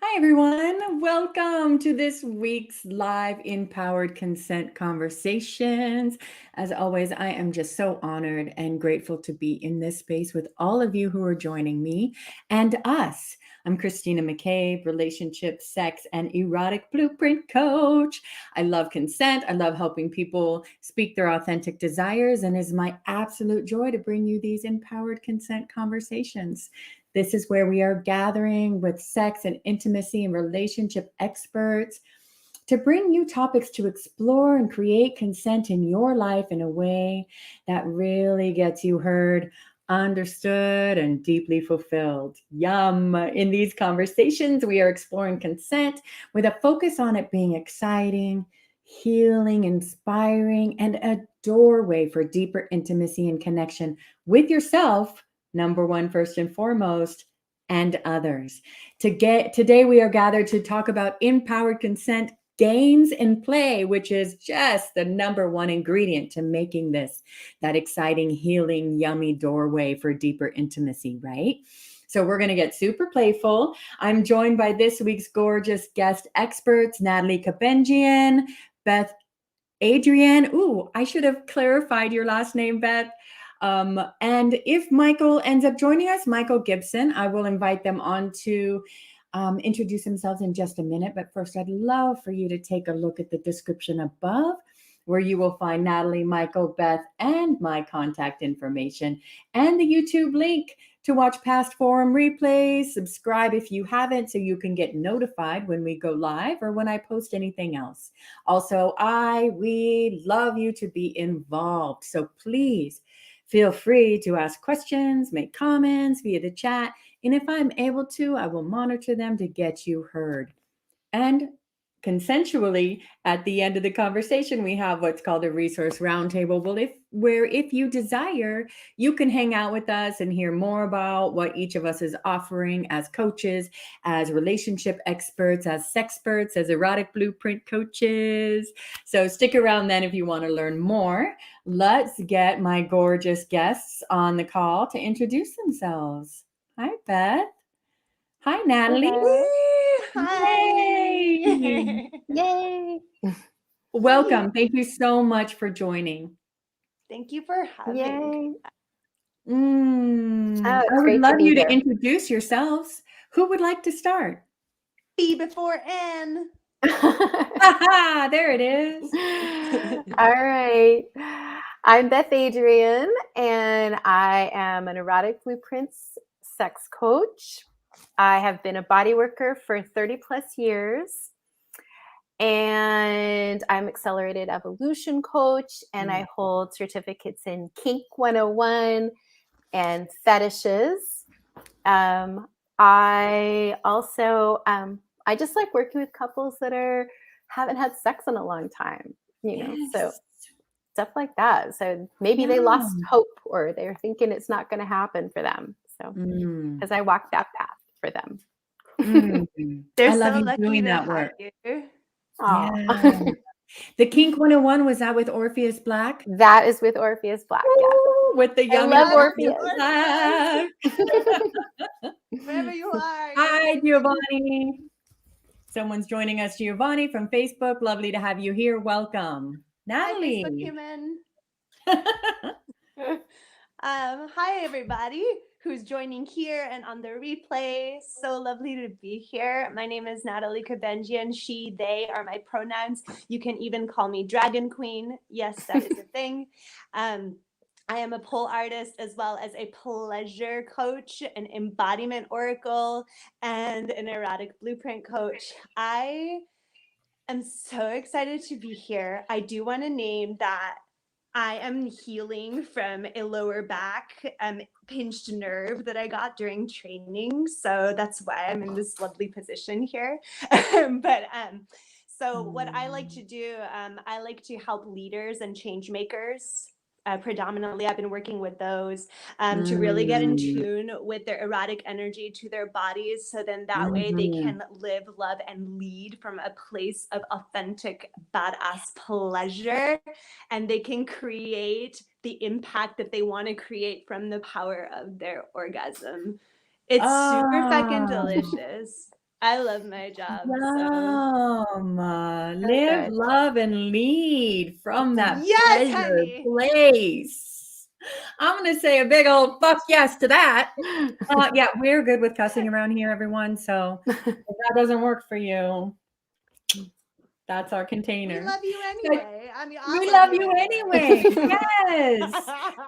Hi, everyone. Welcome to this week's live Empowered Consent Conversations. As always, I am just so honored and grateful to be in this space with all of you who are joining me and us. I'm Christina McCabe, relationship, sex, and erotic blueprint coach. I love consent. I love helping people speak their authentic desires, and it's my absolute joy to bring you these empowered consent conversations. This is where we are gathering with sex and intimacy and relationship experts to bring you topics to explore and create consent in your life in a way that really gets you heard, understood, and deeply fulfilled. Yum. In these conversations, we are exploring consent with a focus on it being exciting, healing, inspiring, and a doorway for deeper intimacy and connection with yourself, number one, first and foremost, and others. Today, we are gathered to talk about empowered consent games and play, which is just the number one ingredient to making this that exciting, healing, yummy doorway for deeper intimacy, right? So we're going to get super playful. I'm joined by this week's gorgeous guest experts, Natalie Kabenjian, Beth Adrienne. Ooh, I should have clarified your last name, Beth. And if Michael ends up joining us, Michael Gibson, I will invite them on to introduce themselves in just a minute. But first, I'd love for you to take a look at the description above, where you will find Natalie, Michael, Beth, and my contact information, and the YouTube link to watch past forum replays. Subscribe if you haven't so you can get notified when we go live or when I post anything else. Also, we love you to be involved. So please feel free to ask questions, make comments via the chat. And if I'm able to, I will monitor them to get you heard. And consensually, at the end of the conversation, we have what's called a resource roundtable. Where if you desire, you can hang out with us and hear more about what each of us is offering as coaches, as relationship experts, as sexperts, as erotic blueprint coaches. So stick around then if you want to learn more. Let's get my gorgeous guests on the call to introduce themselves. Hi, Beth. Hi, Natalie. Hello. Yay! Hi. Yay. Welcome. Thank you so much for joining. Thank you for having. Yay. I Oh, it's would great to love be you to here. introduce yourselves. Who would like to start? B before N. Haha, there it is. All right. I'm Beth Adrienne, and I am an erotic blueprints sex coach. I have been a body worker for 30 plus years, and I'm accelerated evolution coach, and I hold certificates in Kink 101 and fetishes. I also I just like working with couples that haven't had sex in a long time, so stuff like that. So maybe they lost hope, or they're thinking it's not going to happen for them. So because I walked that path for them. They're I love so you lucky doing to that have work. you. Yeah. The Kink 101, was that with Orpheus Black? That is with Orpheus Black. Yeah. With the young I love Orpheus. Black. Wherever you are. Hi, Giovanni. Someone's joining us, Giovanni from Facebook. Lovely to have you here. Welcome. Natalie. Hi, Facebook human. Hi, everybody who's joining here and on the replay. So lovely to be here. My name is Natalie Kabenjian. She, they are my pronouns. You can even call me Dragon Queen. Yes, that is a thing. I am a pole artist as well as a pleasure coach, an embodiment oracle, and an erotic blueprint coach. I am so excited to be here. I do want to name that I am healing from a lower back pinched nerve that I got during training. So that's why I'm in this lovely position here. So what I like to do, I like to help leaders and change makers. Predominantly, I've been working with those to really get in tune with their erotic energy to their bodies. So then that way they can live, love, and lead from a place of authentic, badass pleasure. And they can create the impact that they want to create from the power of their orgasm. It's super fucking delicious. I love my job. So. Yum. Live, good. love, and lead from that Yes, pleasure honey. place. I'm going to say a big old fuck yes to that. Yeah, we're good with cussing around here, everyone. So if that doesn't work for you, that's our container. We love you anyway. I mean, We love you anyway. Yes.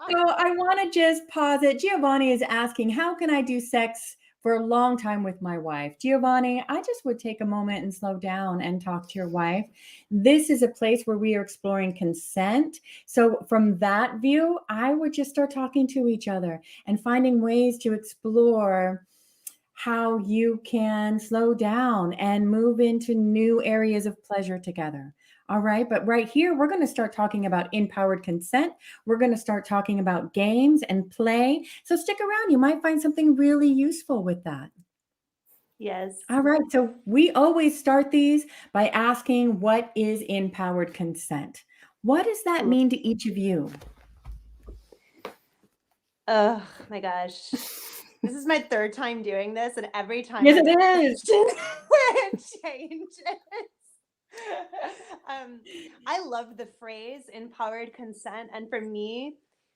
So So I want to just pause it. Giovanni is asking, how can I do sex for a long time with my wife? Giovanni, I just would take a moment and slow down and talk to your wife. This is a place where we are exploring consent. So from that view, I would just start talking to each other and finding ways to explore how you can slow down and move into new areas of pleasure together. All right. But right here, we're going to start talking about empowered consent. We're going to start talking about games and play. So stick around. You might find something really useful with that. yes. All right. So we always start these by asking, what is empowered consent? What does that mean to each of you? Oh my gosh. This is my third time doing this, and every time Yes, it is. it changes. I love the phrase empowered consent. And for me,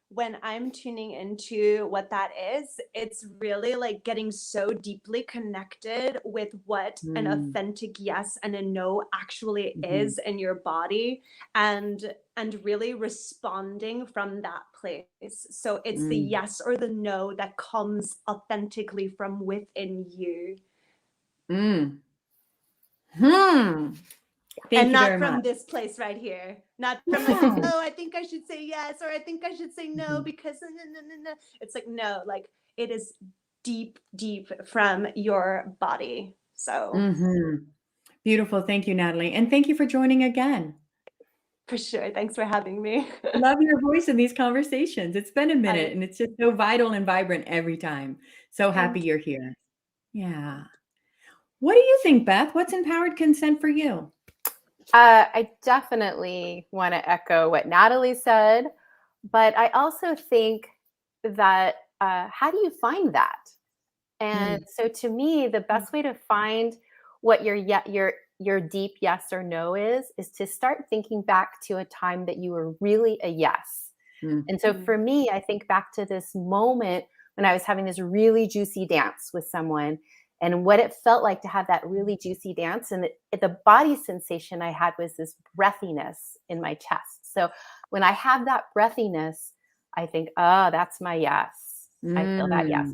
when I'm tuning into what that is, it's really like getting so deeply connected with what an authentic yes and a no actually is in your body, and really responding from that place. So it's the yes or the no that comes authentically from within you. Thank and you not very from much. this place right here. Not from like, oh, I think I should say yes, or I think I should say no because no. It's like, no, like it is deep, deep from your body. So Beautiful. Thank you, Natalie. And thank you for joining again. for sure. Thanks for having me. Love your voice in these conversations. It's been a minute and it's just so vital and vibrant every time. So happy you're here. Yeah. What do you think, Beth? What's empowered consent for you? I definitely want to echo what Natalie said, but I also think that how do you find that? And so to me, the best way to find what your deep yes or no is to start thinking back to a time that you were really a yes. And so for me, I think back to this moment when I was having this really juicy dance with someone, and what it felt like to have that really juicy dance. And the body sensation I had was this breathiness in my chest. So when I have that breathiness, I think, oh, that's my yes. I feel that yes.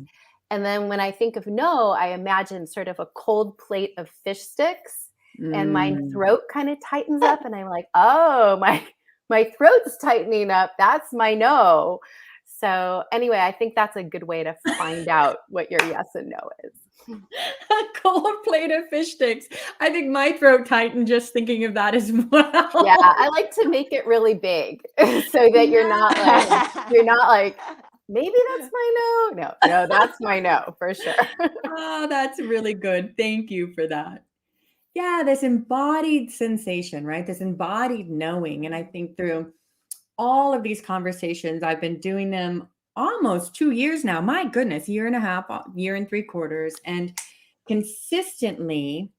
And then when I think of no, I imagine sort of a cold plate of fish sticks, and my throat kind of tightens up, and I'm like, oh, my throat's tightening up. That's my no. So anyway, I think that's a good way to find out what your yes and no is. A cold plate of fish sticks. I think my throat tightened just thinking of that as well. Yeah, I like to make it really big so that you're not like, maybe that's my no. No, that's my no for sure. Oh, that's really good. Thank you for that. Yeah, this embodied sensation, right? This embodied knowing. And I think through all of these conversations, I've been doing them almost 2 years now. My goodness, year and a half, year and 3/4. And consistently,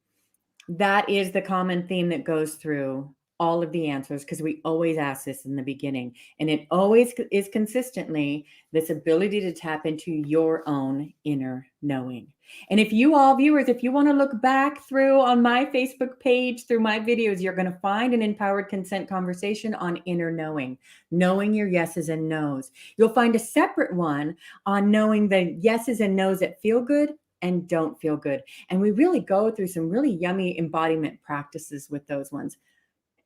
that is the common theme that goes through all of the answers, because we always ask this in the beginning. And it always is consistently this ability to tap into your own inner knowing. And if you all viewers, if you want to look back through on my Facebook page, through my videos, you're going to find an empowered consent conversation on inner knowing your yeses and nos. You'll find a separate one on knowing the yeses and nos that feel good and don't feel good. And we really go through some really yummy embodiment practices with those ones.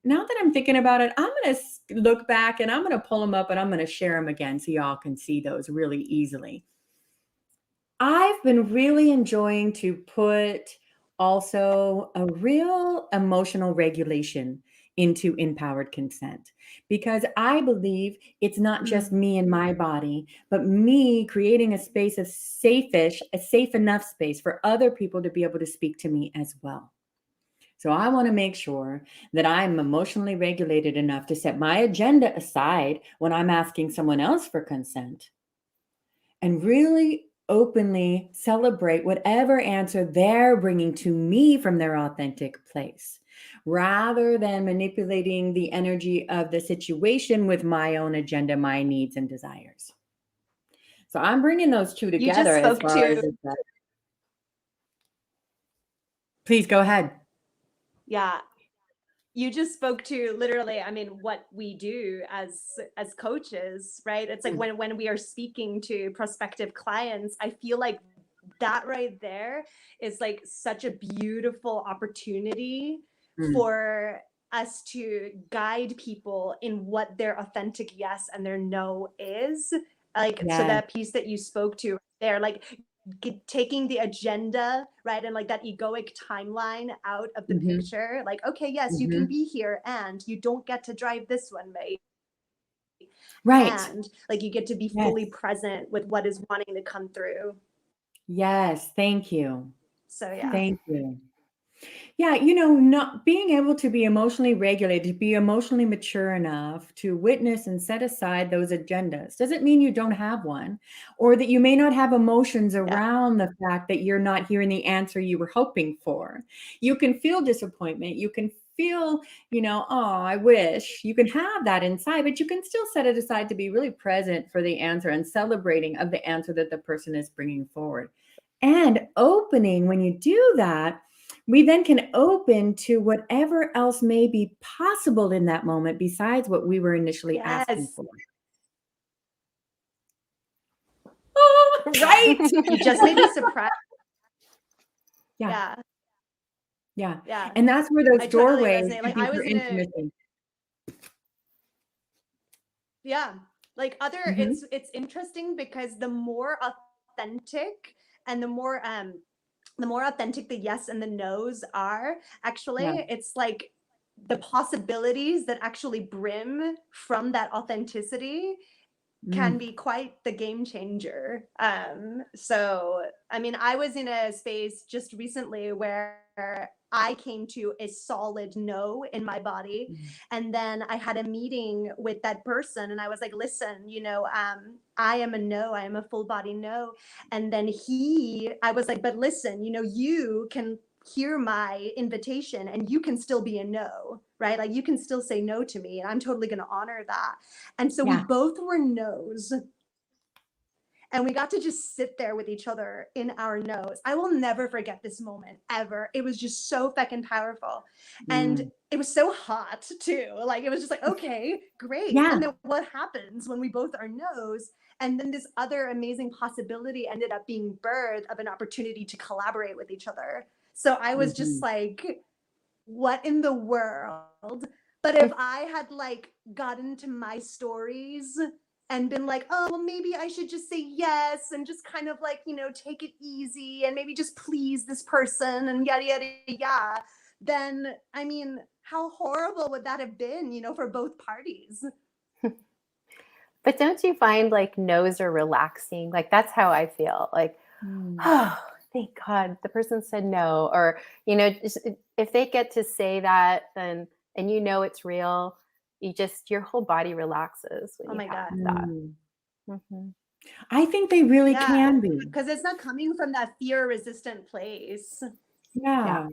Now that I'm thinking about it, I'm going to look back and I'm going to pull them up and I'm going to share them again so y'all can see those really easily. I've been really enjoying to put also a real emotional regulation into empowered consent, because I believe it's not just me and my body, but me creating a space of a safe enough space for other people to be able to speak to me as well. So I want to make sure that I'm emotionally regulated enough to set my agenda aside when I'm asking someone else for consent and really openly celebrate whatever answer they're bringing to me from their authentic place, rather than manipulating the energy of the situation with my own agenda, my needs, and desires. So I'm bringing those two You together just as spoke far as to, please go ahead. yeah, you just spoke to literally, I mean, what we do as coaches, right? It's like when we are speaking to prospective clients, I feel like that right there is like such a beautiful opportunity for us to guide people in what their authentic yes and their no is. Like, so Yes. that piece that you spoke to there, like taking the agenda, right, and like that egoic timeline out of the picture. Like, okay, yes, you can be here, and you don't get to drive this one way. Right. And like you get to be fully present with what is wanting to come through. Yes. Thank you. So yeah. Thank you. Yeah, not being able to be emotionally regulated, to be emotionally mature enough to witness and set aside those agendas doesn't mean you don't have one, or that you may not have emotions around the fact that you're not hearing the answer you were hoping for. You can feel disappointment. You can feel, oh, I wish. You can have that inside, but you can still set it aside to be really present for the answer and celebrating of the answer that the person is bringing forward. And opening, when you do that, we then can open to whatever else may be possible in that moment besides what we were initially asking for. Oh, right. You just may be surprised. Yeah. Yeah. And that's where those doorways totally like I was in intimacy. Yeah. Like it's interesting because the more authentic and the more authentic the yes and the no's are, actually, it's like the possibilities that actually brim from that authenticity can be quite the game changer. So, I mean, I was in a space just recently where I came to a solid no in my body. And then I had a meeting with that person and I was like, listen, I am a no, I am a full body no. And then I was like, but listen, you can hear my invitation and you can still be a no, right? Like you can still say no to me and I'm totally going to honor that. And so we both were no's. And we got to just sit there with each other in our no's. I will never forget this moment ever. It was just so fucking powerful. And it was so hot too. Like it was just like, okay, great. Yeah. And then what happens when we both are no's? And then this other amazing possibility ended up being birthed of an opportunity to collaborate with each other. So I was just like, what in the world? But if I had like gotten to my stories and been like, oh, well, maybe I should just say yes and just kind of like, take it easy and maybe just please this person and yada, yada, yada, then, I mean, how horrible would that have been, for both parties? But don't you find like no's are relaxing? Like that's how I feel. Like, oh, thank God the person said no. Or, if they get to say that, then, and it's real, your whole body relaxes when you have that. I think they really can be. Because it's not coming from that fear resistant place. Yeah.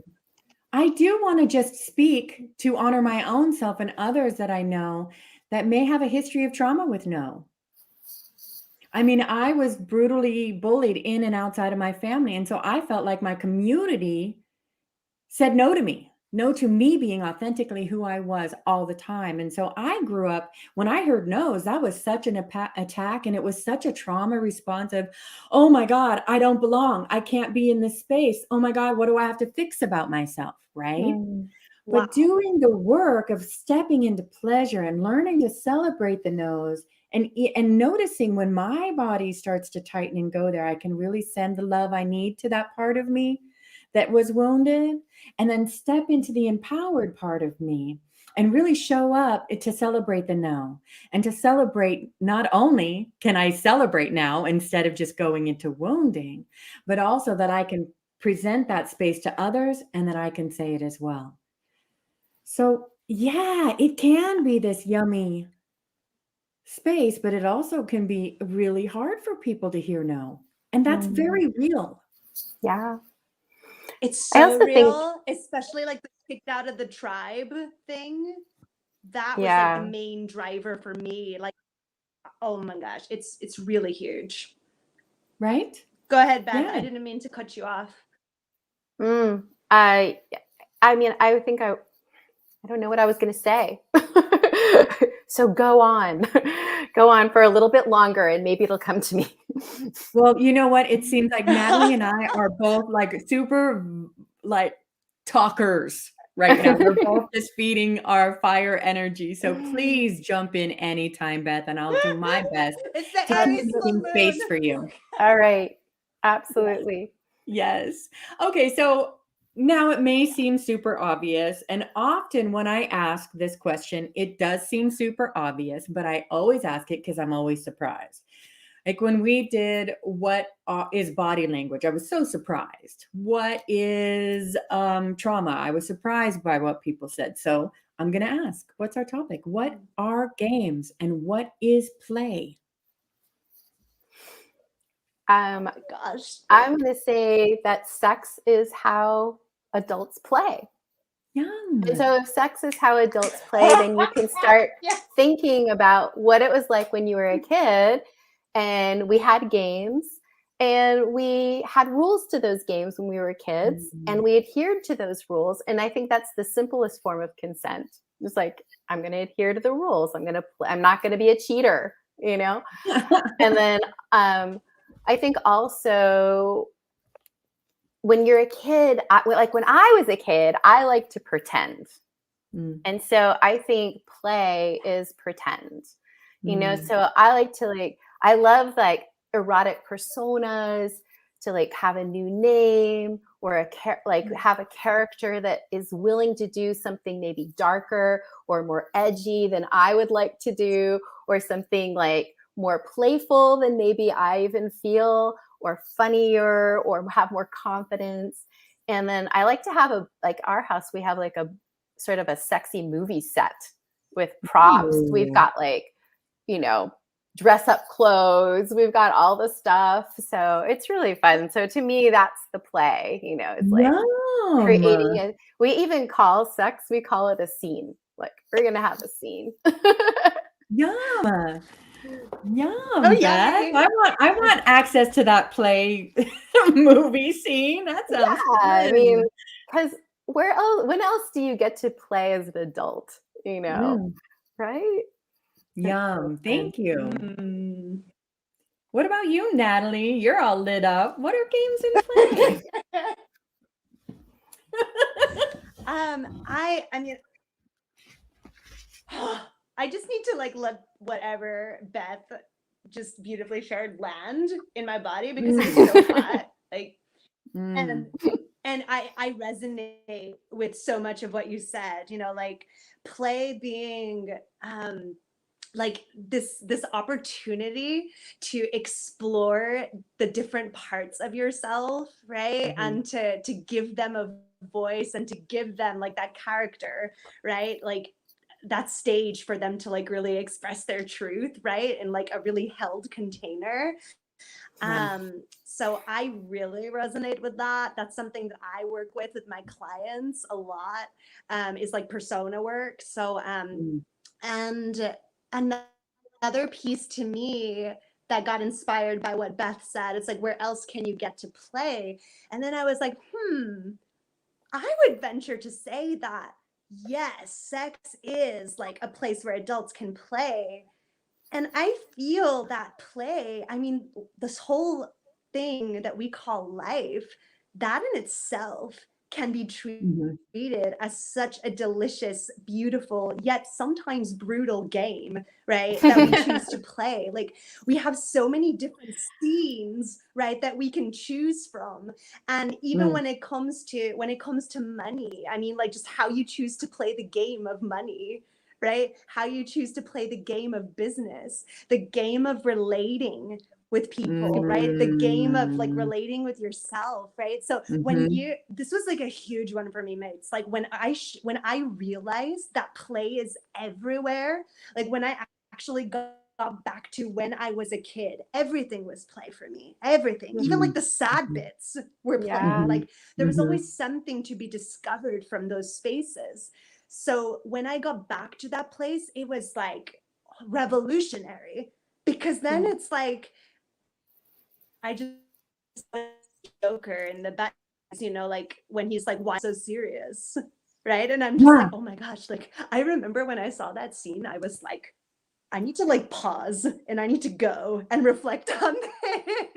I do want to just speak to honor my own self and others that I know that may have a history of trauma with no. I mean, I was brutally bullied in and outside of my family. And so I felt like my community said no to me, no to me being authentically who I was all the time. And so I grew up, when I heard no's, that was such an attack. And it was such a trauma response of, oh my God, I don't belong. I can't be in this space. Oh my God, what do I have to fix about myself? Right. But doing the work of stepping into pleasure and learning to celebrate the no's and noticing when my body starts to tighten and go there, I can really send the love I need to that part of me that was wounded, and then step into the empowered part of me and really show up to celebrate the no, and to celebrate, not only can I celebrate now instead of just going into wounding, but also that I can present that space to others and that I can say it as well. So yeah, it can be this yummy space, but it also can be really hard for people to hear no. And that's very real. Yeah. It's I so also think, real, especially like the kicked out of the tribe thing. That was like yeah, the main driver for me. Like, oh my gosh, it's really huge. Right? Go ahead, Beth. Yeah. I didn't mean to cut you off. I mean, I think I don't know what I was going to say. So go on for a little bit longer and maybe it'll come to me. Well, you know what? It seems like Natalie and I are both like super like talkers right now. We're both just feeding our fire energy. So please jump in anytime, Beth, and I'll do my best It's the to Aries keep full making space moon. for you. All right. Absolutely. Yes. Okay, so now it may seem super obvious, and often when I ask this question, it does seem super obvious, but I always ask it because I'm always surprised. Like when we did what is body language, I was so surprised. What is trauma? I was surprised by what people said. So I'm going to ask, what's our topic? What are games and what is play? Oh my gosh. I'm going to say that sex is how adults play. Yum. And so if sex is how adults play, then you can start thinking about what it was like when you were a kid, and we had games and we had rules to those games when we were kids, and we adhered to those rules. And I think that's the simplest form of consent. It's like, I'm going to adhere to the rules. I'm not going to be a cheater, you know? And then I think also when you're a kid, like when I was a kid, I like to pretend. And so I think play is pretend, you know? So I love like erotic personas, to like have a new name or have a character that is willing to do something maybe darker or more edgy than I would like to do, or something like more playful than maybe I even feel, or funnier, or have more confidence. And then I like to have our house, we have like a sort of a sexy movie set with props. Ooh. We've got dress up clothes. We've got all the stuff. So it's really fun. So to me, that's the play, it's like creating we even call sex, we call it a scene. Like, we're going to have a scene. Yum. Oh, Beth. yummy. I want access to that play movie scene. That sounds fun. I mean, because when else do you get to play as an adult, right? Yum. Thank you. What about you, Natalie? You're all lit up. What are games and play? I mean, I just need to like let whatever Beth just beautifully shared land in my body, because it's so hot. Like, and I resonate with so much of what you said, like play being like this opportunity to explore the different parts of yourself, right? And to give them a voice, and to give them like that character, right? Like that stage for them to like really express their truth, right? In like a really held container. So I really resonate with that. That's something that I work with my clients a lot, is like persona work. So and another piece to me that got inspired by what Beth said, it's like, where else can you get to play? And then I was like, I would venture to say that, yes, sex is like a place where adults can play. And I feel that play, I mean, this whole thing that we call life, that in itself can be treated as such a delicious, beautiful, yet sometimes brutal game, right? That we choose to play. Like, we have so many different scenes, right, that we can choose from. And even when it comes to money, I mean, like, just how you choose to play the game of money, right? How you choose to play the game of business, the game of relating with people, right? The game of like relating with yourself, right? So this was like a huge one for me, mates. Like when I realized that play is everywhere, like when I actually got got back to when I was a kid, everything was play for me. Everything, even like the sad bits were play. Yeah. Like there was always something to be discovered from those spaces. So when I got back to that place, it was like revolutionary, because then it's like I just Joker in the back, like when he's like, why so serious? Right. And I'm just like, oh my gosh, like I remember when I saw that scene, I was like, I need to like pause and I need to go and reflect on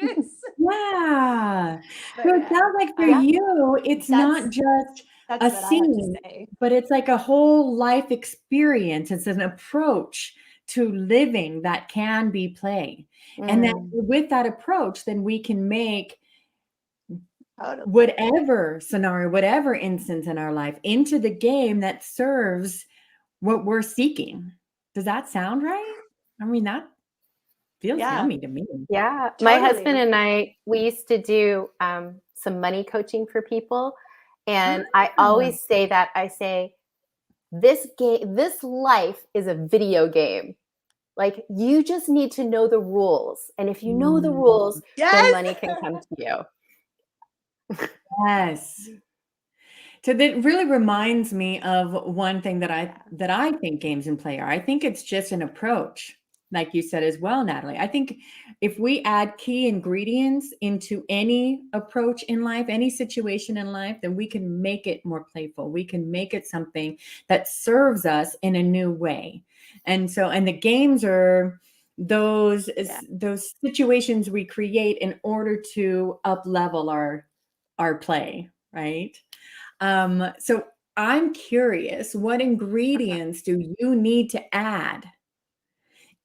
this. Yeah. But So it sounds like for you, it's not just that's a what I have to scene, say. but it's like a whole life experience. It's an approach to living that can be play. And then with that approach, then we can make Totally. whatever scenario, whatever instance in our life into the game that serves what we're seeking. Does that sound right? I mean, that feels yummy to me. Yeah. Totally. My husband and I, we used to do some money coaching for people. And I always say that, I say, this life is a video game. Like you just need to know the rules. And if you know the rules, then money can come to you. Yes. So that really reminds me of one thing that I think games and play are. I think it's just an approach, like you said as well, Natalie. I think if we add key ingredients into any approach in life, any situation in life, then we can make it more playful. We can make it something that serves us in a new way. And the games are those situations we create in order to up level our play, right? So I'm curious, what ingredients do you need to add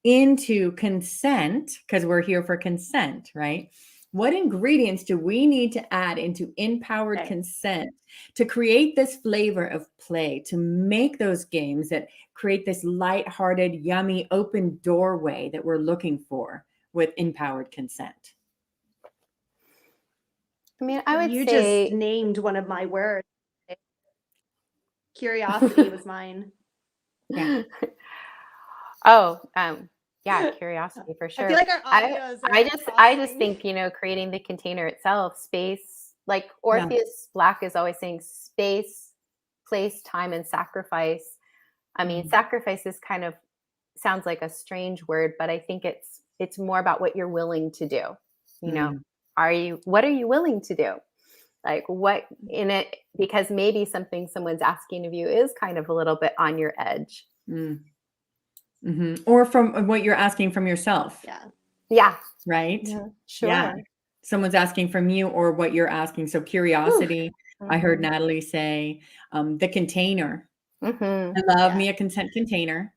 into consent? Because we're here for consent, right? What ingredients do we need to add into empowered consent to create this flavor of play, to make those games that create this lighthearted, yummy, open doorway that we're looking for with empowered consent? I mean, I would you say just named one of my words. Curiosity was mine. Yeah. Yeah, curiosity for sure. I feel like our audios I just think, creating the container itself, space, like Orpheus Black is always saying, space, place, time, and sacrifice. I mean, sacrifice is kind of sounds like a strange word, but I think it's more about what you're willing to do. What are you willing to do? Like what in it, because maybe something someone's asking of you is kind of a little bit on your edge. Or from what you're asking from yourself. Yeah. Right? Yeah, sure. Yeah. Someone's asking from you or what you're asking. So curiosity, I heard Natalie say, the container. I love me a consent container.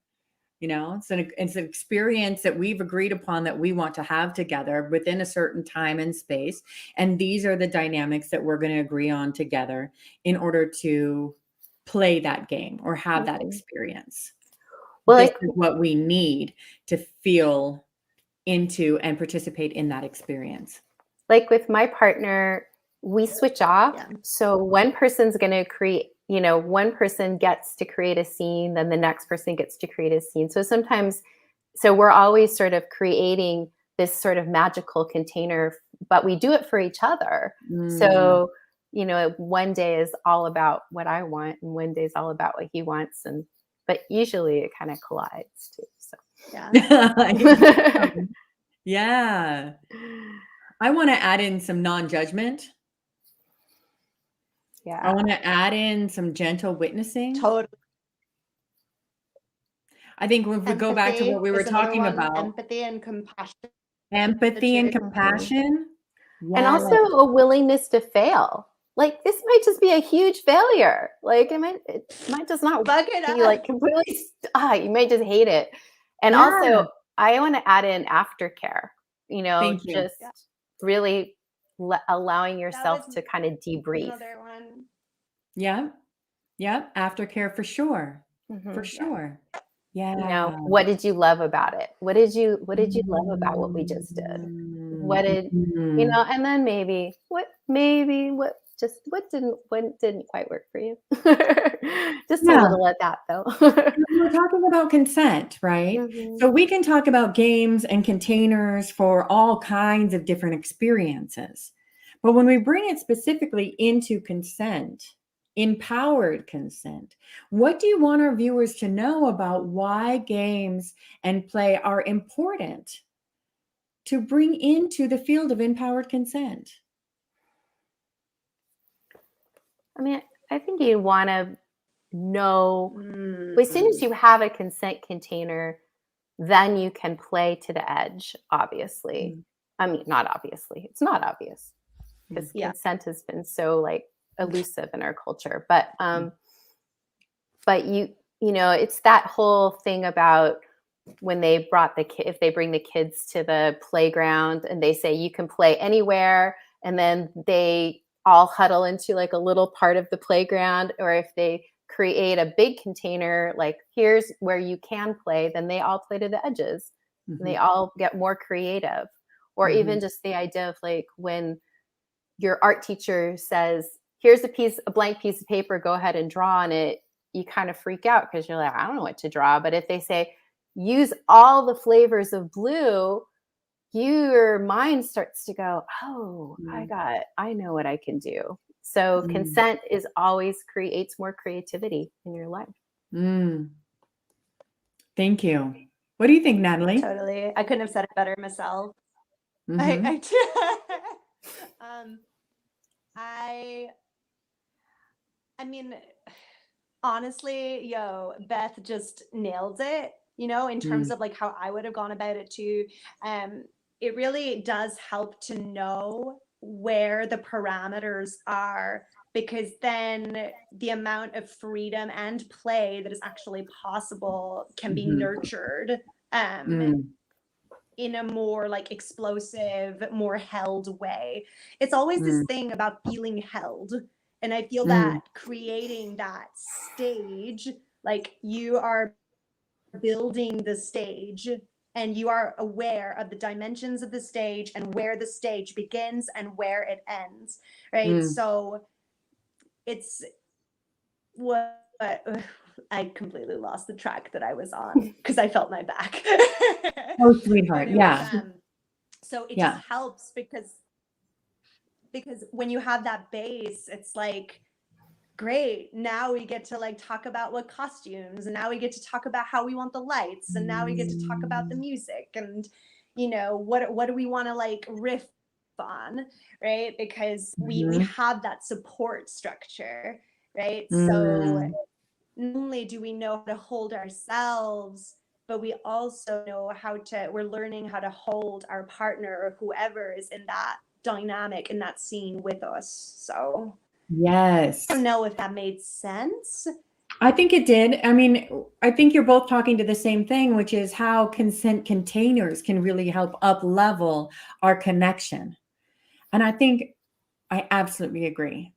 It's an experience that we've agreed upon that we want to have together within a certain time and space. And these are the dynamics that we're going to agree on together in order to play that game or have that experience. Well, this is what we need to feel into and participate in that experience. Like with my partner, we switch off. Yeah. So one person's going to create, one person gets to create a scene, then the next person gets to create a scene. So so we're always sort of creating this sort of magical container, but we do it for each other. So, one day is all about what I want and one day is all about what he wants. But usually it kind of collides too. So yeah. I want to add in some non-judgment. Yeah. I want to add in some gentle witnessing. Totally. I think if we go back to what we were talking about. Empathy and compassion. Empathy and compassion. Yeah. And also a willingness to fail. Like this might just be a huge failure. Like it might just not be like completely, you might just hate it. And also I want to add in aftercare, just really allowing yourself to kind of debrief. Another one. Yeah. Aftercare for sure. For sure. Yeah. What did you love about it? What did you love about what we just did? What did, and then maybe what just what didn't quite work for you. Just a Yeah. little of that though. We're talking about consent, right? Mhm. So we can talk about games and containers for all kinds of different experiences. But when we bring it specifically into consent, empowered consent, what do you want our viewers to know about why games and play are important to bring into the field of empowered consent? I mean, I think you want to know as soon as Mm. you have a consent container, then you can play to the edge, obviously. I mean, not obviously. It's not obvious because Yeah. consent has been so like elusive in our culture. But it's that whole thing about when they brought if they bring the kids to the playground and they say you can play anywhere, and then they all huddle into like a little part of the playground, or if they create a big container, like here's where you can play, then they all play to the edges and they all get more creative. Or even just the idea of like when your art teacher says, here's a blank piece of paper, go ahead and draw on it, you kind of freak out because you're like, I don't know what to draw. But if they say, use all the flavors of blue, your mind starts to go, oh, I know what I can do. So consent is always creates more creativity in your life. Thank you. What do you think, Natalie? Totally. I couldn't have said it better myself. I mean, honestly, Beth just nailed it, in terms of like how I would have gone about it too. It really does help to know where the parameters are, because then the amount of freedom and play that is actually possible can be nurtured in a more like explosive, more held way. It's always this thing about feeling held. And I feel that creating that stage, like you are building the stage and you are aware of the dimensions of the stage and where the stage begins and where it ends, right? So it's what I completely lost the track that I was on because I felt my back. Oh, sweetheart. Yeah. So it just helps because when you have that base, it's like, great, now we get to like talk about what costumes, and now we get to talk about how we want the lights, and now we get to talk about the music, and what do we want to like riff on, right? Because we have that support structure, right? So not only do we know how to hold ourselves, but we also know we're learning how to hold our partner or whoever is in that dynamic, in that scene with us. So yes, I don't know if that made sense. I think it did. I mean, I think you're both talking to the same thing, which is how consent containers can really help up level our connection. And I think I absolutely agree.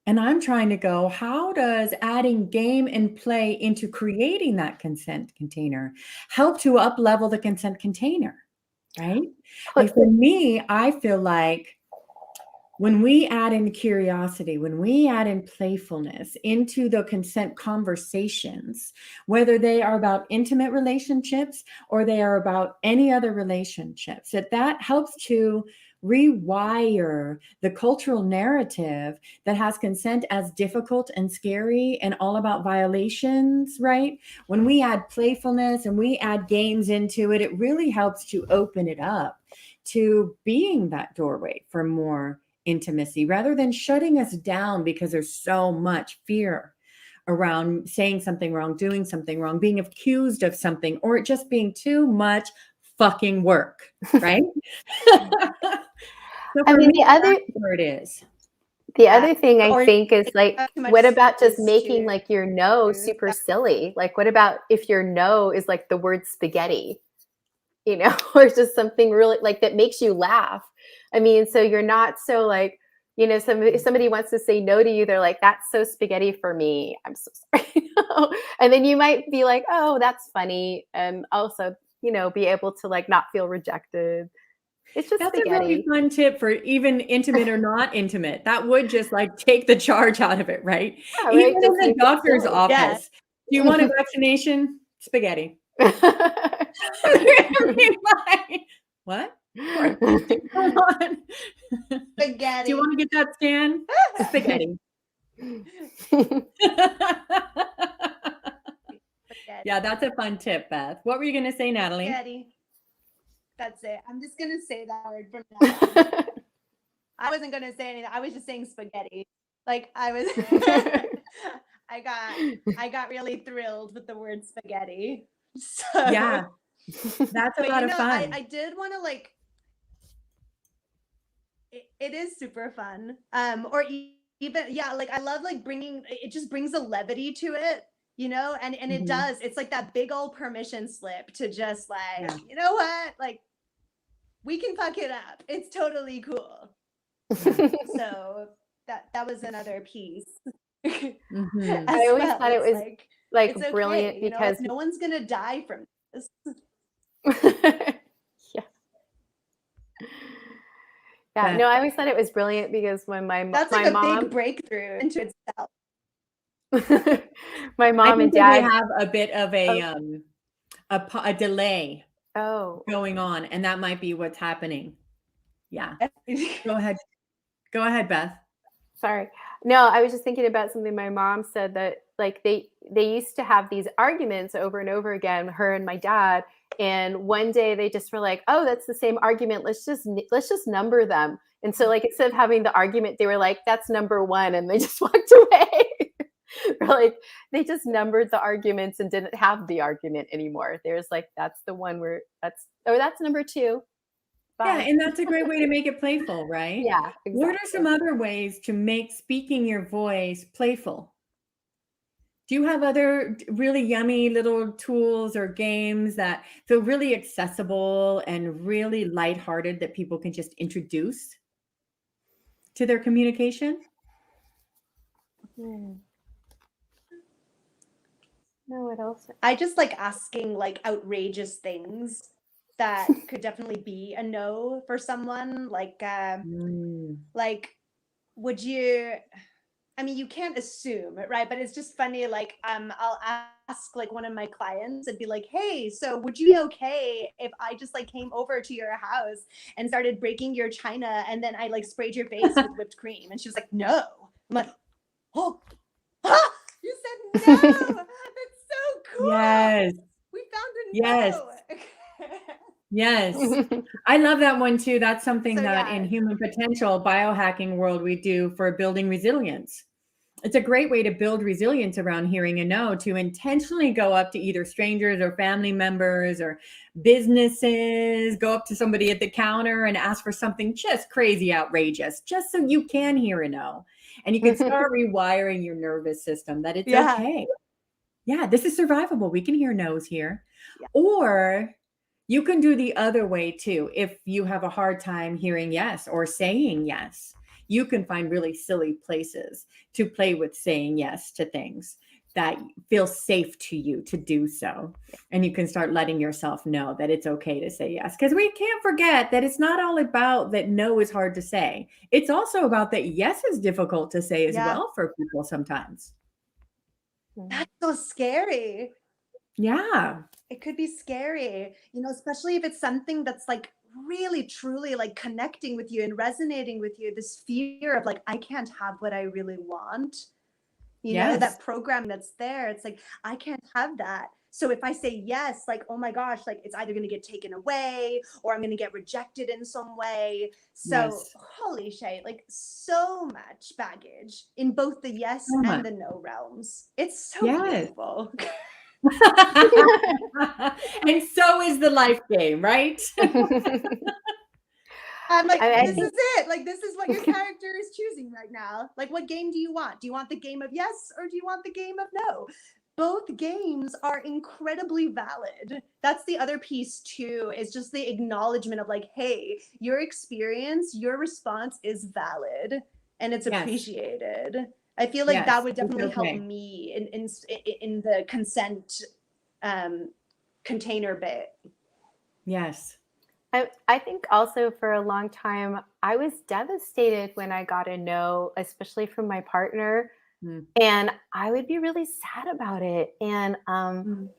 And I'm trying to go, how does adding game and play into creating that consent container help to up level the consent container, right? Like for me, I feel like when we add in curiosity, when we add in playfulness into the consent conversations, whether they are about intimate relationships or they are about any other relationships, that helps to rewire the cultural narrative that has consent as difficult and scary and all about violations, right? When we add playfulness and we add games into it, it really helps to open it up to being that doorway for more intimacy rather than shutting us down because there's so much fear around saying something wrong, doing something wrong, being accused of something, or it just being too much fucking work, right? So I mean, that's where it is. The other thing I think is like, what about just making like your no super silly? Like, what about if your no is like the word spaghetti, or just something really like that makes you laugh? I mean, so you're not so like, if somebody wants to say no to you, they're like, that's so spaghetti for me. I'm so sorry. And then you might be like, oh, that's funny. And also, be able to like not feel rejected. It's just That's spaghetti. a really fun tip for even intimate or not intimate. That would just like take the charge out of it, right? Yeah, right? Even in Just the make it doctor's silly. office. Do you want a vaccination? Spaghetti. What? Come on. Spaghetti. Do you want to get that scan? Spaghetti. Spaghetti. Yeah, that's a fun tip, Beth. What were you going to say, Natalie? Spaghetti. That's it. I'm just gonna say that word from now on. I wasn't gonna say anything. I was just saying spaghetti. Like I was. I got really thrilled with the word spaghetti. So, Yeah, that's a lot of fun. I did want to like. It is super fun. Or even like I love like bringing. It just brings a levity to it. And it does. It's like that big old permission slip to just like, you know what, like. We can fuck it up. It's totally cool. So that was another piece. I always thought it was like it's brilliant okay, because no one's gonna die from this. Yeah. No, I always thought it was brilliant because when that's like a big breakthrough into itself. My mom and we dad have a bit of a delay going on, and that might be what's happening. Yeah. Go ahead, Beth. Sorry. No, I was just thinking about something my mom said, that like they used to have these arguments over and over again, her and my dad, and one day they just were like, oh, that's the same argument, let's just number them. And so like instead of having the argument, they were like, that's number 1, and they just walked away. Or like they just numbered the arguments and didn't have the argument anymore. There's like, that's the one where that's number 2. Bye. Yeah, and that's a great way to make it playful, right? Yeah, exactly. What are some other ways to make speaking your voice playful? Do you have other really yummy little tools or games that feel really accessible and really lighthearted that people can just introduce to their communication? No, what else? I just like asking like outrageous things that could definitely be a no for someone. Like, like, would you? I mean, you can't assume, right? But it's just funny. Like, I'll ask like one of my clients and be like, "Hey, so would you be okay if I just like came over to your house and started breaking your china, and then I like sprayed your face with whipped cream?" And she was like, "No." I'm like, "Oh, you said no. That's so cool." Yes. We found a yes. no. Yes. I love that one too. That's something that in human potential biohacking world we do for building resilience. It's a great way to build resilience around hearing a no, to intentionally go up to either strangers or family members or businesses, go up to somebody at the counter and ask for something just crazy outrageous, just so you can hear a no. And you can start rewiring your nervous system that it's okay. Yeah, this is survivable. We can hear no's here. Yeah. Or you can do the other way too. If you have a hard time hearing yes or saying yes, you can find really silly places to play with saying yes to things that feel safe to you to do so. And you can start letting yourself know that it's okay to say yes. Because we can't forget that it's not all about that no is hard to say. It's also about that yes is difficult to say as well for people sometimes. That's so scary. Yeah. It could be scary, especially if it's something that's like really, truly like connecting with you and resonating with you. This fear of like, I can't have what I really want. You know, that program that's there. It's like, I can't have that. So if I say yes, like, oh my gosh, like it's either going to get taken away or I'm going to get rejected in some way. So holy shit, like so much baggage in both the yes and the no realms. It's so beautiful. And so is the life game, right? I'm like, this is it. Like, this is what your character is choosing right now. Like, what game do you want? Do you want the game of yes or do you want the game of no? Both games are incredibly valid. That's the other piece too, is just the acknowledgement of like, hey, your experience, your response is valid and it's appreciated. I feel like that would definitely help me in the consent container bit. Yes. I think also for a long time, I was devastated when I got a no, especially from my partner. Mm. And I would be really sad about it. Mm.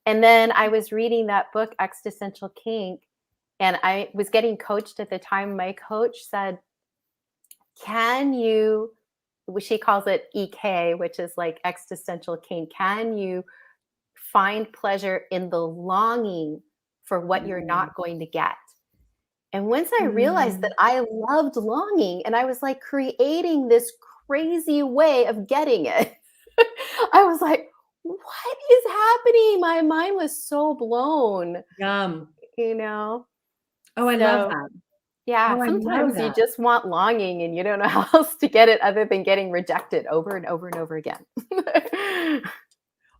And then I was reading that book, Existential Kink, and I was getting coached at the time. My coach said, can you, she calls it EK, which is like existential kink, can you find pleasure in the longing for what you're not going to get? And once I realized that I loved longing and I was like creating this crazy way of getting it, I was like, what is happening? My mind was so blown, Yum. you know? Oh, I love that. Yeah, Oh, I love sometimes you that. just want longing and you don't know how else to get it other than getting rejected over and over and over again.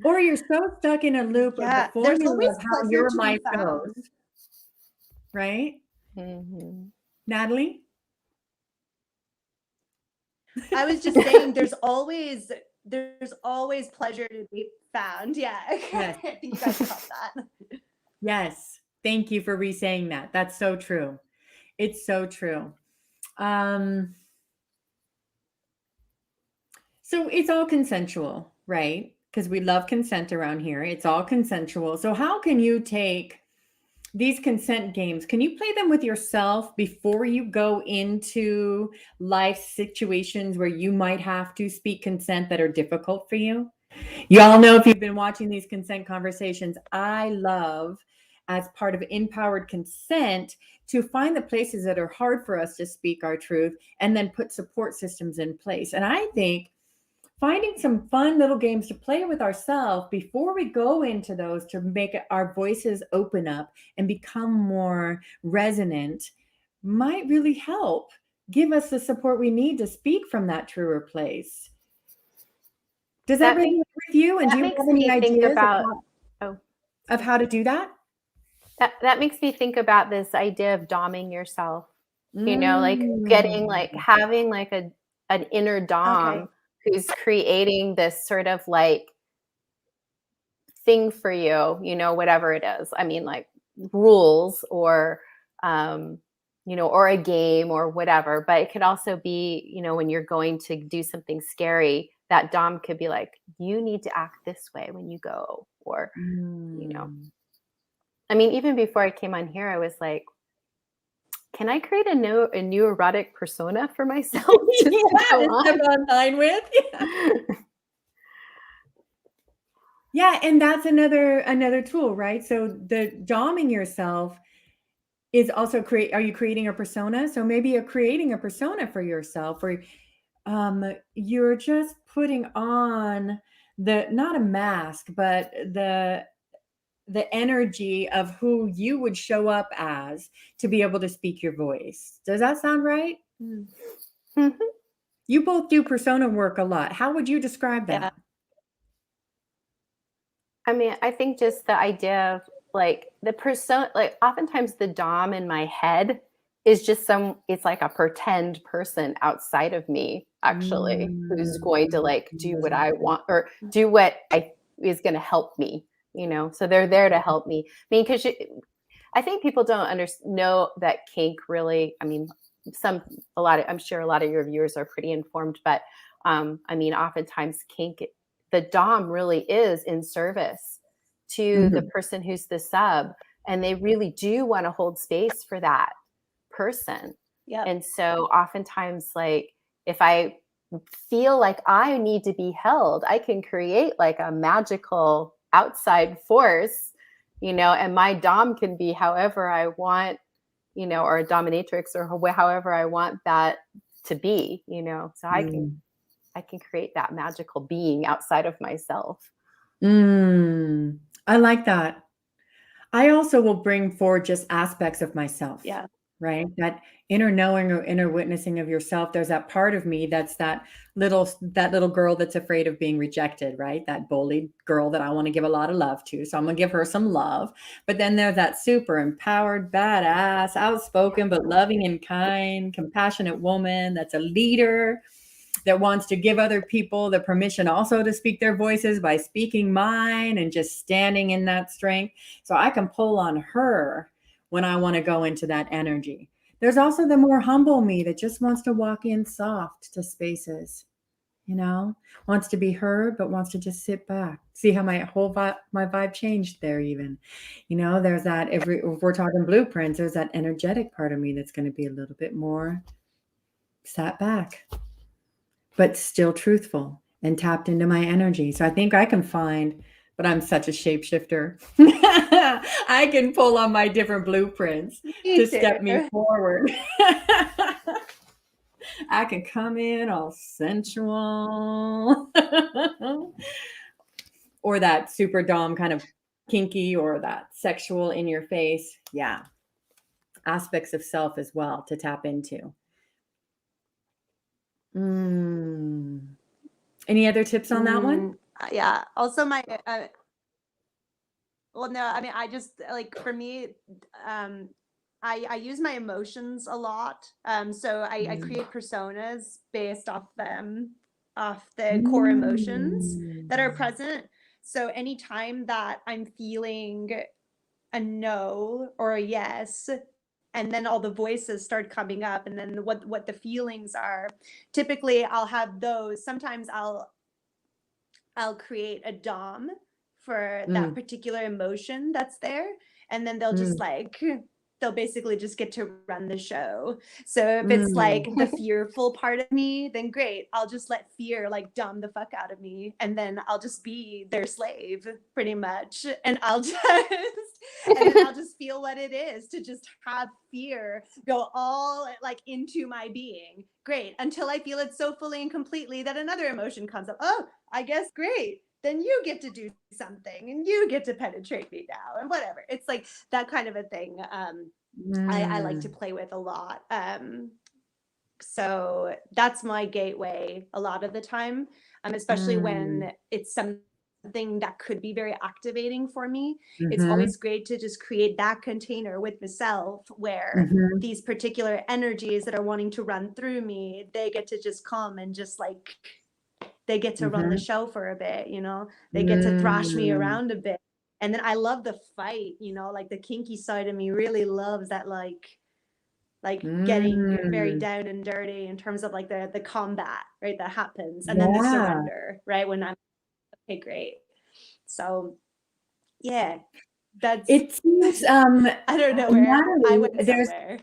Or you're so stuck in a loop of the There's formula always of how pleasure your to life be found. goes, right? Mhm. Natalie? I was just saying there's always pleasure to be found. Yeah. Yes. I think you guys caught that. Yes. Thank you for re-saying that. That's so true. It's so true. So it's all consensual, right? Because we love consent around here. It's all consensual. So how can you take these consent games? Can you play them with yourself before you go into life situations where you might have to speak consent that are difficult for you? You all know, if you've been watching these consent conversations, I love, as part of InPowered Consent, to find the places that are hard for us to speak our truth and then put support systems in place. And I think finding some fun little games to play with ourselves before we go into those to make our voices open up and become more resonant might really help give us the support we need to speak from that truer place. Does that resonate with you? And do you have any ideas of how to do that? That makes me think about this idea of doming yourself, like getting having like an inner dom who's creating this sort of like thing for you, whatever it is. I mean, like rules or, or a game or whatever, but it could also be, when you're going to do something scary, that dom could be like, you need to act this way when you go, or, I mean, even before I came on here, I was like, can I create a new erotic persona for myself? Just to go step online with. Yeah, and that's another tool, right? So the doming yourself is also are you creating a persona? So maybe you're creating a persona for yourself, or you're just putting on not a mask, but the energy of who you would show up as to be able to speak your voice. Does that sound right? Mm-hmm. You both do persona work a lot. How would you describe that? Yeah. I mean, I think just the idea of like the persona, like oftentimes the dom in my head is just it's like a pretend person outside of me, actually, who's going to like do what I want or do what is going to help me, so they're there to help me. I mean, because I think people don't know that kink really, I mean, I'm sure a lot of your viewers are pretty informed, but I mean, oftentimes kink, the dom really is in service to the person who's the sub, and they really do want to hold space for that person. And so oftentimes, like, if I feel like I need to be held, I can create like a magical outside force, and my dom can be however I want, or a dominatrix, or however I want that to be, so I can create that magical being outside of myself. I like that. I also will bring forward just aspects of myself. Yeah. Right? That inner knowing or inner witnessing of yourself. There's that part of me that's that little girl that's afraid of being rejected, right? That bullied girl that I want to give a lot of love to. So I'm going to give her some love. But then there's that super empowered, badass, outspoken, but loving and kind, compassionate woman that's a leader, that wants to give other people the permission also to speak their voices by speaking mine and just standing in that strength. So I can pull on her when I want to go into that energy. There's also the more humble me that just wants to walk in soft to spaces, wants to be heard, but wants to just sit back. See how my whole vibe, my vibe changed there even. There's that, if we're talking blueprints, there's that energetic part of me that's going to be a little bit more sat back, but still truthful and tapped into my energy. So I think I can find, but I'm such a shapeshifter. I can pull on my different blueprints to step me forward. I can come in all sensual or that super dom kind of kinky or that sexual in your face. Yeah. Aspects of self as well to tap into. Any other tips on that one? Yeah. Also well, no, I mean, I just like, for me, I use my emotions a lot. So I create personas based off them, off the core emotions that are present. So anytime that I'm feeling a no or a yes, and then all the voices start coming up, and then what the feelings are, typically I'll have those. Sometimes I'll create a dom for that particular emotion that's there, and then they'll just they'll basically just get to run the show. So if it's like the fearful part of me, then great, I'll just let fear like dom the fuck out of me, and then I'll just be their slave pretty much, and I'll just feel what it is to just have fear go all like into my being. Great, until I feel it so fully and completely that another emotion comes up. Oh, I guess great, then you get to do something and you get to penetrate me now, and whatever. It's like that kind of a thing. I like to play with a lot. So that's my gateway a lot of the time, especially when it's something that could be very activating for me. It's always great to just create that container with myself where these particular energies that are wanting to run through me, they get to just come and just like, they get to run the show for a bit, they get to thrash me around a bit. And then I love the fight, like the kinky side of me really loves that, like getting very down and dirty in terms of like the combat, right? That happens. And then the surrender, right? When I'm okay, great. So yeah, that's, it seems, I don't know where Natalie, I went somewhere.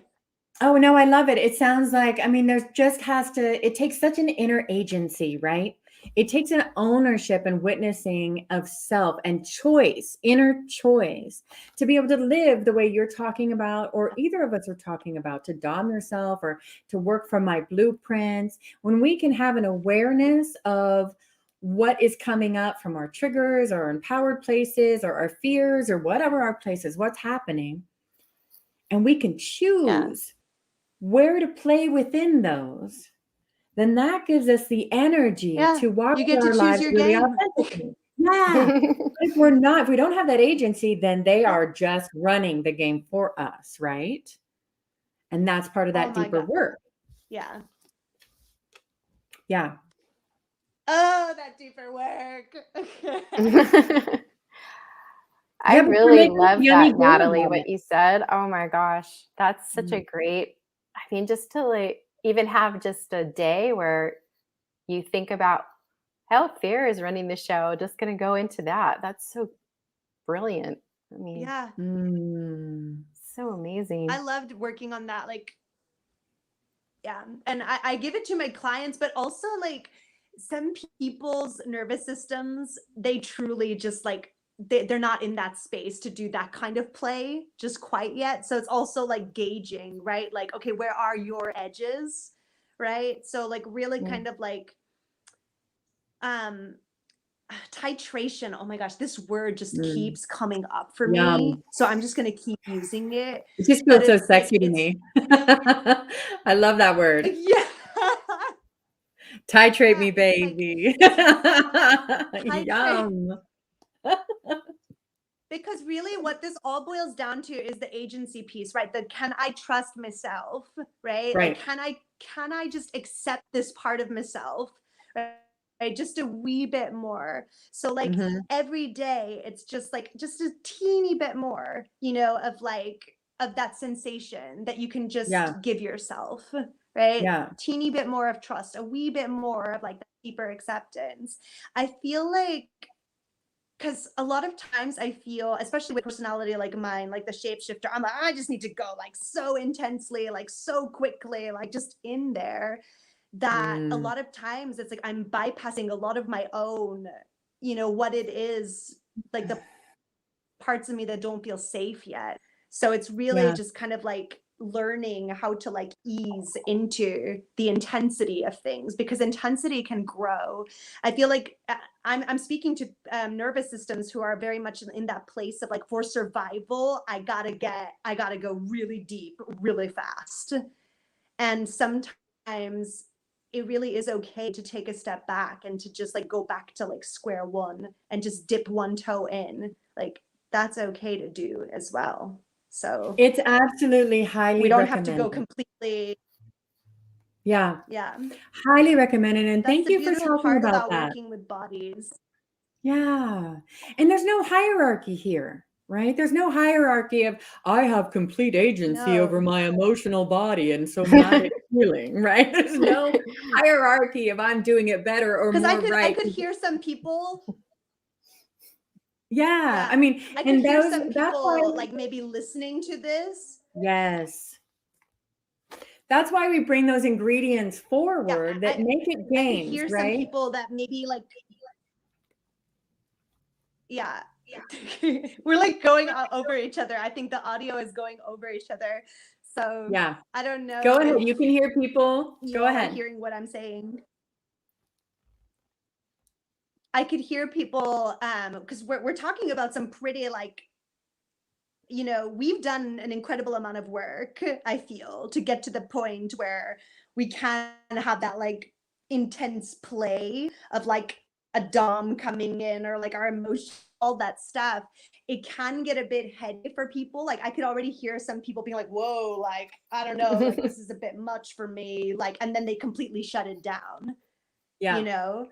Oh, no, I love it. It sounds like, I mean, it takes such an inner agency, right? It takes an ownership and witnessing of self and choice, inner choice, to be able to live the way you're talking about, or either of us are talking about, to dom yourself or to work from my blueprints. When we can have an awareness of what is coming up from our triggers or empowered places or our fears or whatever our places, what's happening, and we can choose where to play within those, then that gives us the energy to walk you get through to our choose lives your really game. authentically. Yeah. If we don't have that agency, then they are just running the game for us, right? And that's part of that deeper work. Yeah. Yeah. Oh, that deeper work. I really love that, Natalie, what you said. Oh my gosh, that's such a great, I mean, just to like even have just a day where you think about how fear is running the show, just going to go into that. That's so brilliant. I mean, yeah. So amazing. I loved working on that. Like, yeah. And I give it to my clients, but also like some people's nervous systems, they truly just like, they're not in that space to do that kind of play just quite yet. So it's also like gauging, right? Like, okay, where are your edges? Right. So like really kind of like, titration. Oh my gosh, this word just keeps coming up for me. So I'm just going to keep using it. It just feels so sexy to me. I love that word. Yeah. Titrate me, baby. Yum. Because really what this all boils down to is the agency piece, right? The can I trust myself, right? Like can I just accept this part of myself, right? Just a wee bit more. So like every day it's just like just a teeny bit more, of like, of that sensation that you can just Yeah. give yourself, right? Yeah. Teeny bit more of trust, a wee bit more of like the deeper acceptance. I feel like, because a lot of times I feel, especially with personality like mine, like the shapeshifter, I'm like, I just need to go like so intensely, like so quickly, like just in there, that a lot of times it's like I'm bypassing a lot of my own, what it is, like the parts of me that don't feel safe yet. So it's really Yeah. just kind of like learning how to like ease into the intensity of things, because intensity can grow. I feel like I'm speaking to nervous systems who are very much in that place of like, for survival, I gotta go really deep, really fast. And sometimes it really is okay to take a step back and to just like go back to like square one and just dip one toe in. Like, that's okay to do as well. So It's absolutely highly we don't have to go recommended. completely. Yeah. Yeah. Highly recommended. And That's thank the you for beautiful talking part about about that. working with bodies. Yeah. And there's no hierarchy here, right? There's no hierarchy of, I have complete agency over No. my emotional body and somatic healing, right? There's no hierarchy of I'm doing it better or Because more I right. could hear some people. Yeah. I mean, I could and hear that's some why, people like maybe listening to this. yes. That's why we bring those ingredients forward that make it I could games, hear some right? people that maybe like, yeah. We're like going over each other. I think the audio is going over each other. So Yeah. I don't know. Go ahead. You can hear people. Go ahead. Hearing what I'm saying. I could hear people because we're talking about some pretty like, we've done an incredible amount of work, I feel, to get to the point where we can have that like intense play of like a dom coming in or like our emotion, all that stuff. It can get a bit heady for people. Like I could already hear some people being like, whoa, like, I don't know, like this is a bit much for me. Like, and then they completely shut it down. Yeah.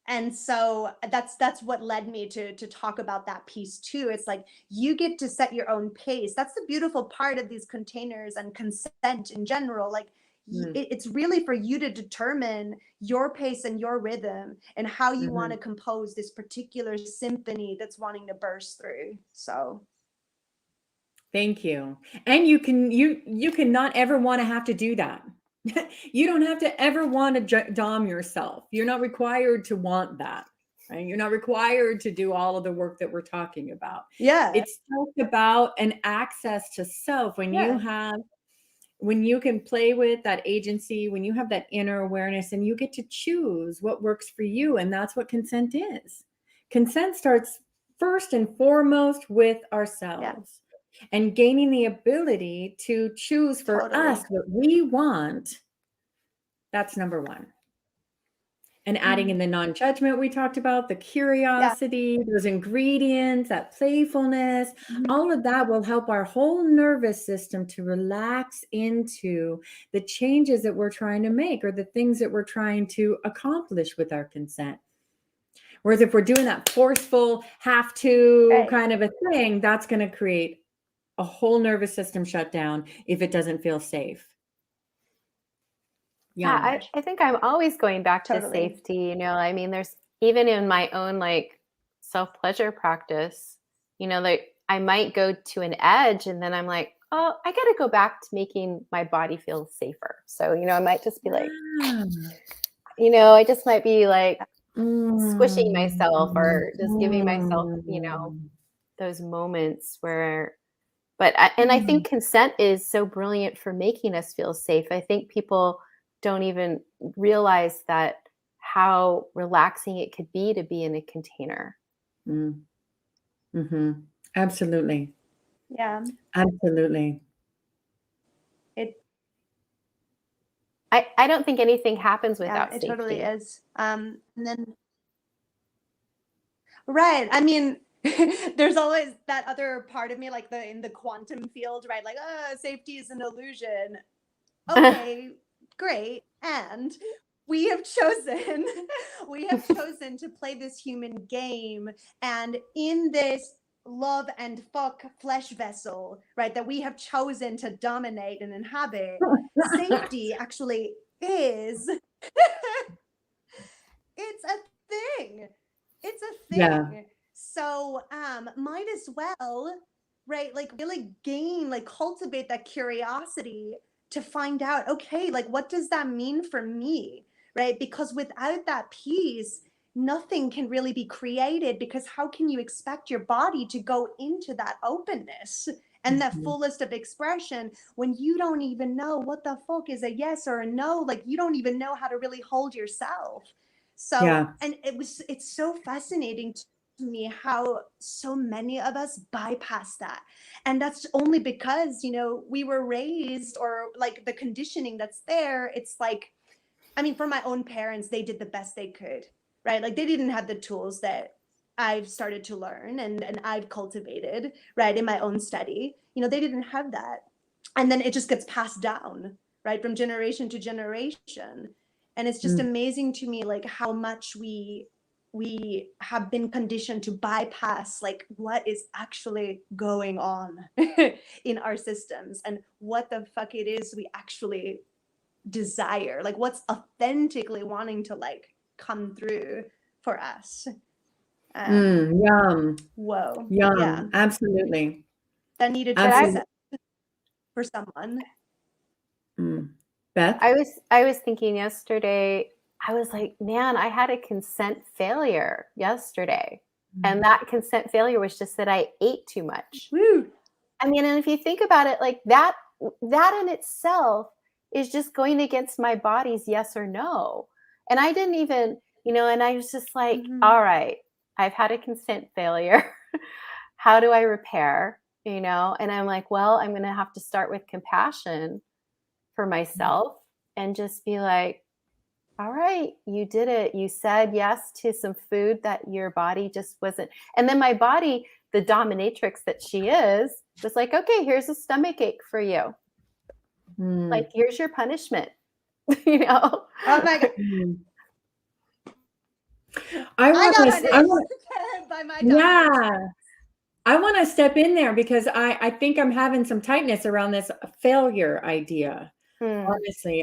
And so that's what led me to talk about that piece too. It's like you get to set your own pace. That's the beautiful part of these containers and consent in general. Like it's really for you to determine your pace and your rhythm and how you want to compose this particular symphony that's wanting to burst through. So thank you. And you can not ever want to have to do that. You don't have to ever want to dom yourself. You're not required to want that. Right? You're not required to do all of the work that we're talking about. yeah, It's just about an access to self. When you can play with that agency, when you have that inner awareness and you get to choose what works for you. And that's what consent is. Consent starts first and foremost with ourselves. And gaining the ability to choose for us what we want. That's number one. And adding in the non-judgment we talked about, the curiosity, those ingredients, that playfulness, all of that will help our whole nervous system to relax into the changes that we're trying to make or the things that we're trying to accomplish with our consent. Whereas if we're doing that forceful, have to kind of a thing, that's going to create a whole nervous system shutdown if it doesn't feel safe. Yeah, I think I'm always going back to safety. I mean, there's even in my own like self-pleasure practice, like I might go to an edge and then I'm like, oh, I got to go back to making my body feel safer. So, I might just be like, I just might be like squishing myself or just giving myself, those moments where. But I think consent is so brilliant for making us feel safe. I think people don't even realize that how relaxing it could be to be in a container. Absolutely. Yeah. Absolutely. I don't think anything happens without safety. It totally is. And then, right. I mean, there's always that other part of me, like in the quantum field, right? Like, safety is an illusion. Okay, great. And we have chosen to play this human game. And in this love and fuck flesh vessel, right, that we have chosen to dominate and inhabit, safety actually is it's a thing. It's a thing. Yeah. So might as well, right, like really gain, like cultivate that curiosity to find out, okay, like what does that mean for me, right? Because without that piece, nothing can really be created, because how can you expect your body to go into that openness and that fullest of expression when you don't even know what the fuck is a yes or a no? Like you don't even know how to really hold yourself. So, Yeah. and it's so fascinating to me how so many of us bypass that. And that's only because, you know, we were raised, or like the conditioning that's there. It's like, I mean, for my own parents, they did the best they could, right? Like they didn't have the tools that I've started to learn and I've cultivated, right, in my own study. You know, they didn't have that. And then it just gets passed down, right, from generation to generation. And it's just amazing to me, like how much we have been conditioned to bypass like what is actually going on in our systems, and what the fuck it is we actually desire, like what's authentically wanting to like come through for us. Yum. Whoa. Yum. Yeah. Absolutely. That needed to be Absolutely. said for someone. Beth? I was thinking yesterday, I was like, man, I had a consent failure yesterday. And that consent failure was just that I ate too much. Woo. I mean, and if you think about it, like that in itself is just going against my body's yes or no. And I didn't even, you know, and I was just like, all right, I've had a consent failure. How do I repair? You know, and I'm like, well, I'm going to have to start with compassion for myself and just be like, all right, you did it. You said yes to some food that your body just wasn't. And then my body, the dominatrix that she is, was like, okay, here's a stomach ache for you. Like, here's your punishment. You know? Oh my God. I want to step in there because I think I'm having some tightness around this failure idea. Honestly,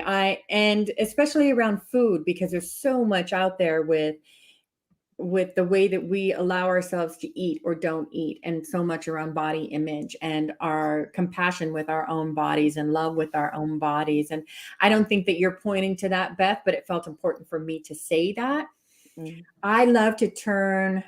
and especially around food, because there's so much out there with the way that we allow ourselves to eat or don't eat, and so much around body image and our compassion with our own bodies and love with our own bodies. And I don't think that you're pointing to that, Beth, but it felt important for me to say that. I love to turn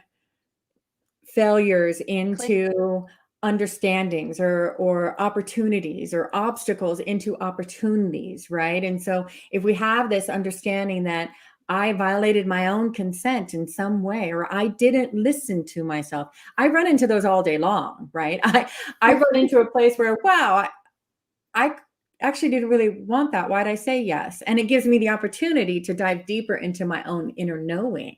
failures into understandings or opportunities, or obstacles into opportunities, right? And so if we have this understanding that I violated my own consent in some way, or I didn't listen to myself, I run into those all day long, right? I run into a place where, wow, I actually didn't really want that. Why'd I say yes? And it gives me the opportunity to dive deeper into my own inner knowing,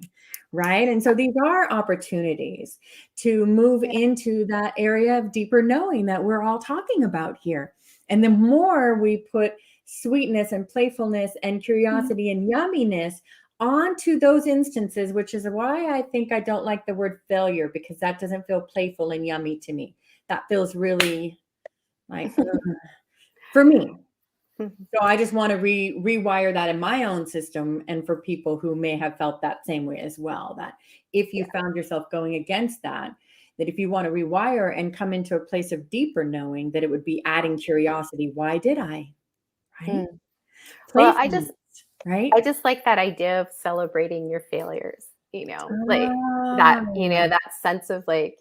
right? And so these are opportunities to move into that area of deeper knowing that we're all talking about here. And the more we put sweetness and playfulness and curiosity and yumminess onto those instances, which is why I think I don't like the word failure, because that doesn't feel playful and yummy to me. That feels really like for me. So I just want to rewire that in my own system, and for people who may have felt that same way as well, that if you found yourself going against that if you want to rewire and come into a place of deeper knowing, that it would be adding curiosity. Why did I? Right? Well, I just like that idea of celebrating your failures, you know, like that, you know, that sense of like,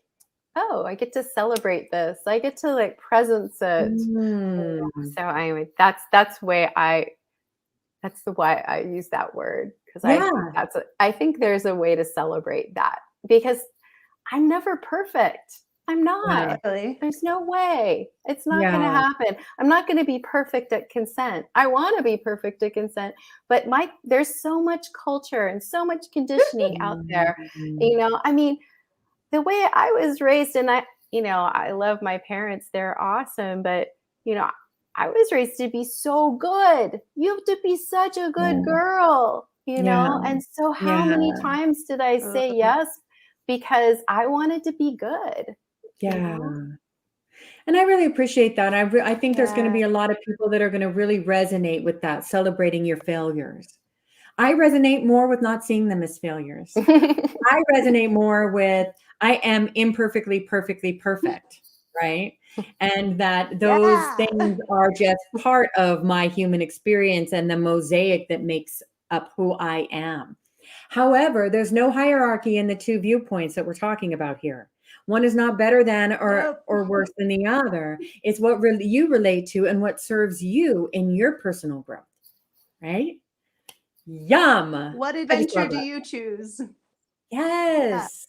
oh, I get to celebrate this. I get to like presence it. So anyway, that's the way I use that word, because I think there's a way to celebrate that, because I'm never perfect. I'm not. There's no way. It's not going to happen. I'm not going to be perfect at consent. I want to be perfect at consent, but there's so much culture and so much conditioning out there. You know, I mean, the way I was raised, and I love my parents, they're awesome, but you know, I was raised to be so good. You have to be such a good girl, you know? And so how many times did I say yes because I wanted to be good? Yeah. know? And I really appreciate that. I think there's going to Yeah. be a lot of people that are going to really resonate with that, celebrating your failures. I resonate more with not seeing them as failures. I resonate more with I am imperfectly, perfectly perfect, right? And that those Yeah. things are just part of my human experience and the mosaic that makes up who I am. However, there's no hierarchy in the two viewpoints that we're talking about here. One is not better than Nope. or worse than the other. It's what you relate to and what serves you in your personal growth, right? Yum. What I just adventure love do that. you choose? Yeah. Yes.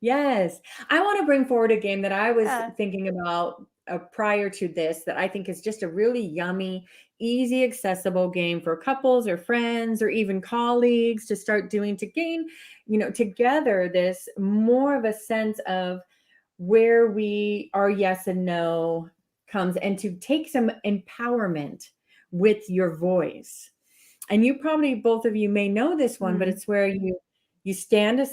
Yes. I want to bring forward a game that I was Yeah. thinking about prior to this that I think is just a really yummy, easy, accessible game for couples or friends or even colleagues to start doing to gain, together this more of a sense of where we are yes and no comes and to take some empowerment with your voice. And you probably both of you may know this one, but it's where you stand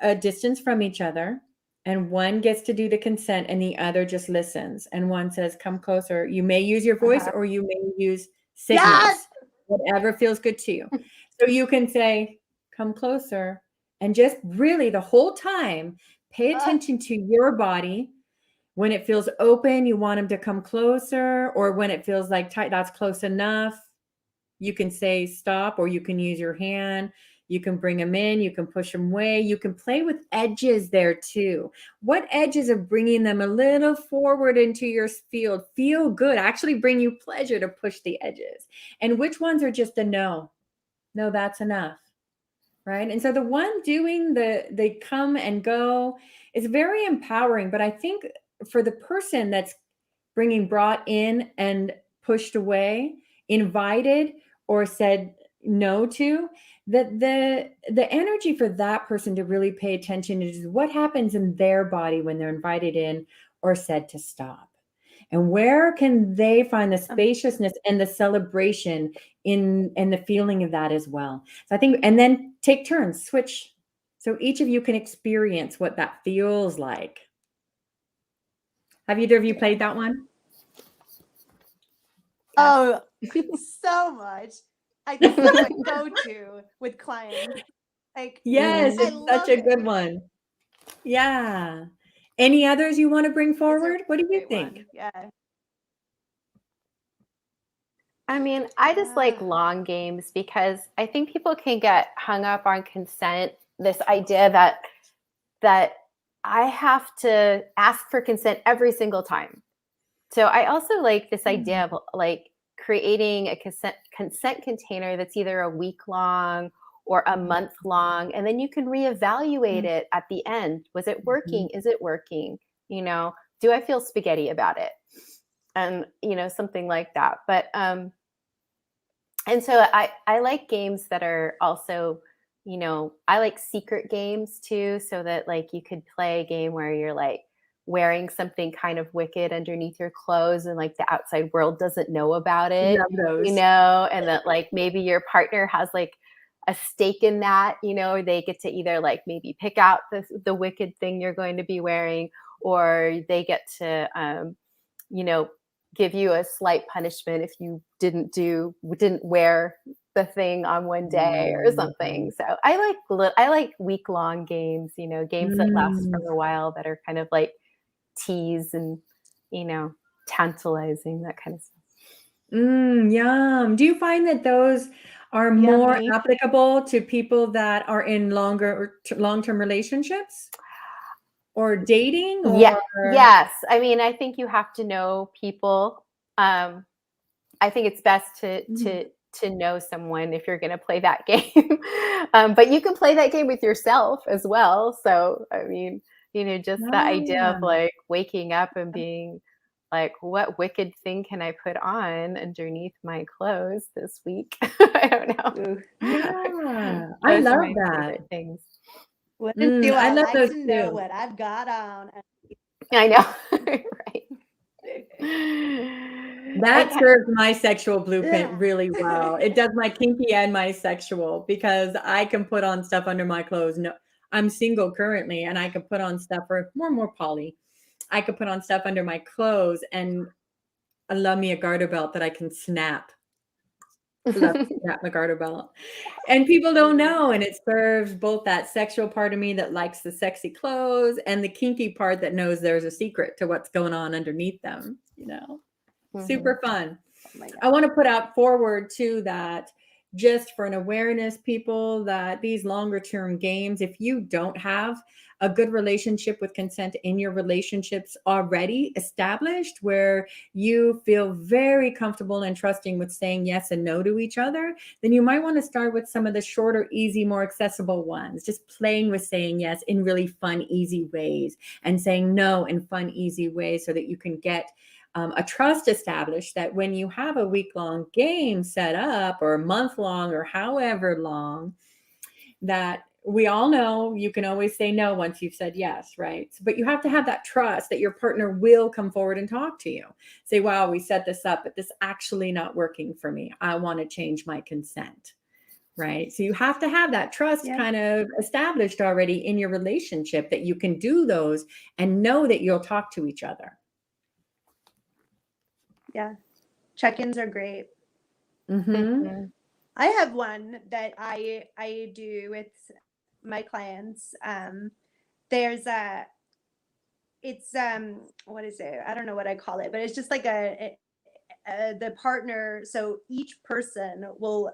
a distance from each other and one gets to do the consent and the other just listens, and one says come closer. You may use your voice or you may use Yes. signals, whatever feels good to you. So you can say come closer and just really the whole time pay attention to your body. When it feels open, you want them to come closer, or when it feels like tight, that's close enough. You can say stop, or you can use your hand. You can bring them in. You can push them away. You can play with edges there too. What edges are bringing them a little forward into your field feel good, actually bring you pleasure to push the edges? And which ones are just a no? No, that's enough. Right. And so the one doing the come and go is very empowering. But I think for the person that's brought in and pushed away, invited or said no to, that the energy for that person to really pay attention is what happens in their body when they're invited in or said to stop. And where can they find the spaciousness and the celebration in and the feeling of that as well? So I think, and then take turns, switch. So each of you can experience what that feels like. Have either of you played that one? Oh, so much. I think that's my go-to with clients. Like, Yes, I it's such love a it. good one. Yeah. Any others you want to bring forward? What do you Great think? one. Yeah. I mean, I just like long games because I think people can get hung up on consent. This idea that I have to ask for consent every single time. So I also like this idea of like creating a consent container that's either a week long or a month long, and then you can reevaluate it at the end. Was it working? Is it working? Do I feel spaghetti about it? And something like that. But and so I like games that are also, I like secret games too, so that like you could play a game where you're like wearing something kind of wicked underneath your clothes and like the outside world doesn't know about it, Love those. and that like maybe your partner has like a stake in that, or they get to either like maybe pick out the wicked thing you're going to be wearing, or they get to, give you a slight punishment if you didn't wear the thing on one day or something. So I like week-long games, games that last for a while, that are kind of like tease and, tantalizing, that kind of stuff. Yum. Do you find that those are more Yummy. applicable to people that are in long-term relationships or dating? Yeah. Or Yes. I mean, I think you have to know people. I think it's best to know someone if you're going to play that game. But you can play that game with yourself as well. So, I mean, just the idea of like waking up and being like, what wicked thing can I put on underneath my clothes this week? I don't know. yeah, I Those are love my that. favorite things. Wouldn't do I I love like those to know too. what I've got on? I know. Right. That serves my sexual blueprint Yeah. really well. It does my kinky and my sexual, because I can put on stuff under my clothes. No, I'm single currently, and I can put on stuff for more poly. I could put on stuff under my clothes, and I love me a garter belt that I can snap. Love to snap my garter belt. And people don't know. And it serves both that sexual part of me that likes the sexy clothes and the kinky part that knows there's a secret to what's going on underneath them, super fun. Oh my God. I want to put out forward too that just for an awareness, people, that these longer term games, if you don't have a good relationship with consent in your relationships already established, where you feel very comfortable and trusting with saying yes and no to each other, then you might want to start with some of the shorter, easy, more accessible ones, just playing with saying yes in really fun, easy ways, and saying no in fun, easy ways, so that you can get a trust established that when you have a week-long game set up, or a month-long, or however long, that we all know you can always say no once you've said yes, right? But you have to have that trust that your partner will come forward and talk to you. Say, wow, we set this up, but this actually not working for me. I want to change my consent, right? So you have to have that trust kind of established already in your relationship, that you can do those and know that you'll talk to each other. Yeah. Check-ins are great. Mm-hmm. I have one that I do with my clients. There's it's what is it? I don't know what I call it, but it's just like the partner. So each person will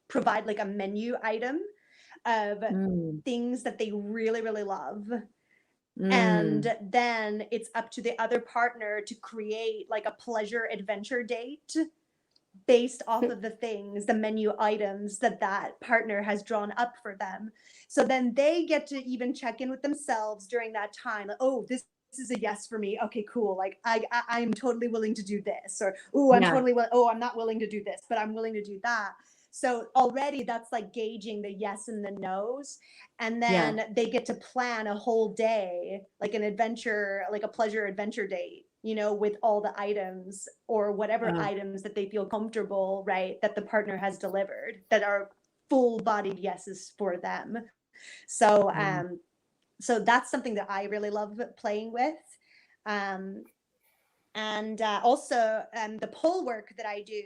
provide like a menu item of things that they really, really love. And then it's up to the other partner to create like a pleasure adventure date based off of the things, the menu items that partner has drawn up for them. So then they get to even check in with themselves during that time. Like, oh, this is a yes for me. Okay, cool. Like I'm totally willing to do this. Or, I'm not willing to do this, but I'm willing to do that. So already that's like gauging the yes and the no's. And then they get to plan a whole day, like an adventure, like a pleasure adventure date, with all the items or whatever items that they feel comfortable, right, that the partner has delivered, that are full-bodied yeses for them. So so that's something that I really love playing with. And also the pole work that I do.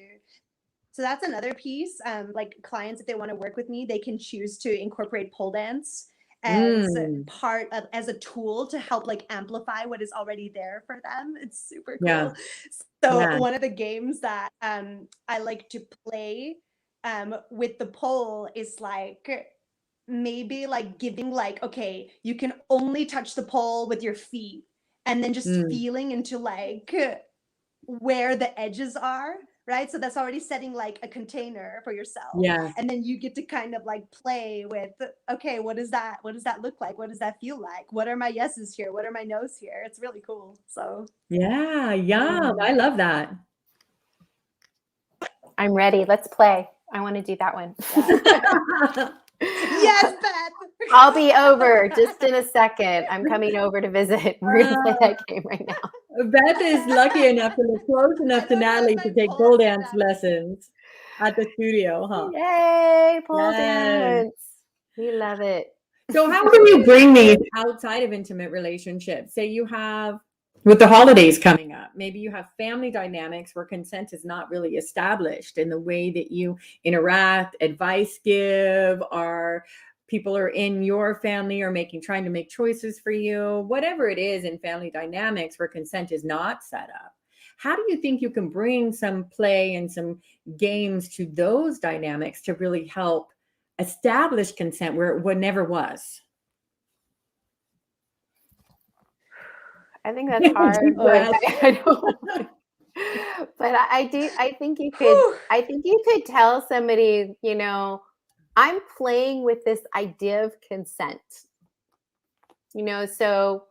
So that's another piece. Like clients, if they want to work with me, they can choose to incorporate pole dance as part of, as a tool to help like amplify what is already there for them. It's super cool. So one of the games that I like to play with the pole is like, maybe like giving like, okay, you can only touch the pole with your feet, and then just feeling into like where the edges are, right? So that's already setting like a container for yourself. And then you get to kind of like play with, okay, what does that look like? What does that feel like? What are my yeses here? What are my no's here? It's really cool. So I love that. I'm ready. Let's play. I want to do that one. Yes, Beth. I'll be over just in a second. I'm coming over to visit. We're going to play that game right now. Beth is lucky enough to live close enough to Natalie to take pole dance lessons at the studio, huh? Yay, pole dance. We love it. So how can you bring these outside of intimate relationships? Say you have, with the holidays coming up, maybe you have family dynamics where consent is not really established in the way that you interact, advice give, or people are in your family or trying to make choices for you, whatever it is in family dynamics where consent is not set up. How do you think you can bring some play and some games to those dynamics to really help establish consent where it never was? I think that's hard. I know. But I think you could tell somebody, I'm playing with this idea of consent. So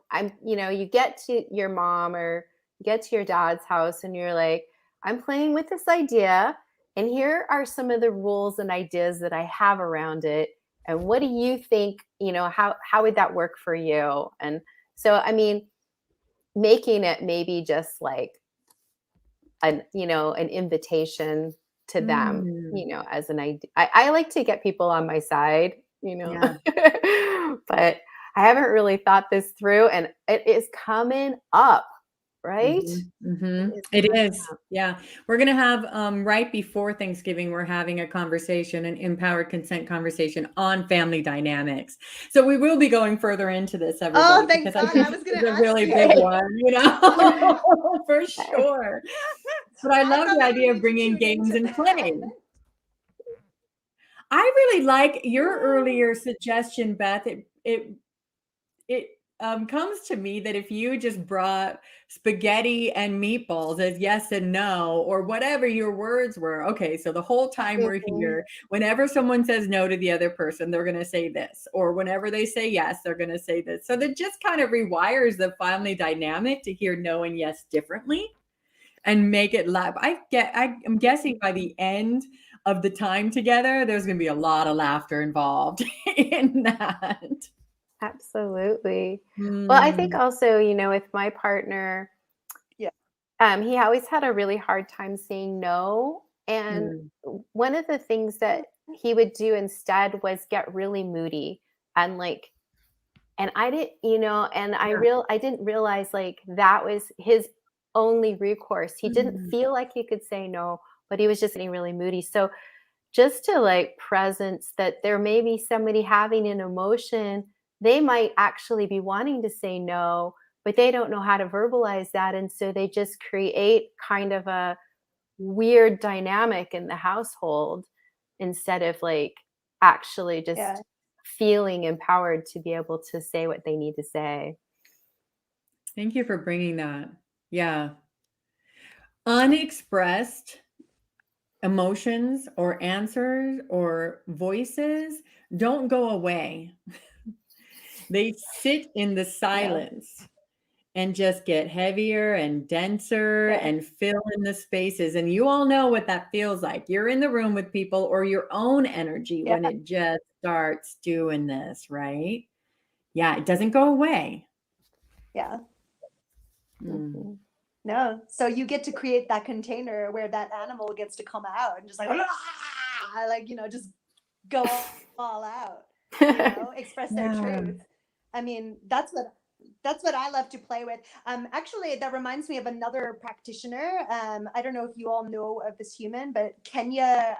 you get to your mom or get to your dad's house and you're like, I'm playing with this idea, and here are some of the rules and ideas that I have around it. And what do you think, how would that work for you? And so, I mean, making it maybe just like an invitation to them, as an idea. I like to get people on my side, but I haven't really thought this through, and it is coming up, right? It is. Yeah. We're going to have, right before Thanksgiving, we're having a conversation, an empowered consent conversation on family dynamics. So we will be going further into this, everybody, thank because I God. think I was it's gonna a ask really you. big one, for sure. But I love thought the we idea of need to bringing tune games into and play. I really like your earlier suggestion, Beth. It comes to me that if you just brought spaghetti and meatballs as yes and no, or whatever your words were, okay, so the whole time we're here, whenever someone says no to the other person, they're going to say this, or whenever they say yes, they're going to say this. So that just kind of rewires the family dynamic to hear no and yes differently and make it laugh. I'm guessing by the end of the time together, there's going to be a lot of laughter involved in that. Absolutely. Well, I think also, with my partner, he always had a really hard time saying no. And one of the things that he would do instead was get really moody and I didn't, I didn't realize that was his only recourse. He didn't feel like he could say no, but he was just getting really moody. So just to presence that there may be somebody having an emotion, they might actually be wanting to say no, but they don't know how to verbalize that. And so they just create kind of a weird dynamic in the household instead of actually just feeling empowered to be able to say what they need to say. Thank you for bringing that. Yeah. Unexpressed emotions or answers or voices don't go away. They sit in the silence and just get heavier and denser and fill in the spaces. And you all know what that feels like. You're in the room with people or your own energy when it just starts doing this, right? Yeah, it doesn't go away. Yeah. No. So you get to create that container where that animal gets to come out and just just go all out, express their truth. I mean, that's what I love to play with. Actually, that reminds me of another practitioner. I don't know if you all know of this human, but Kenya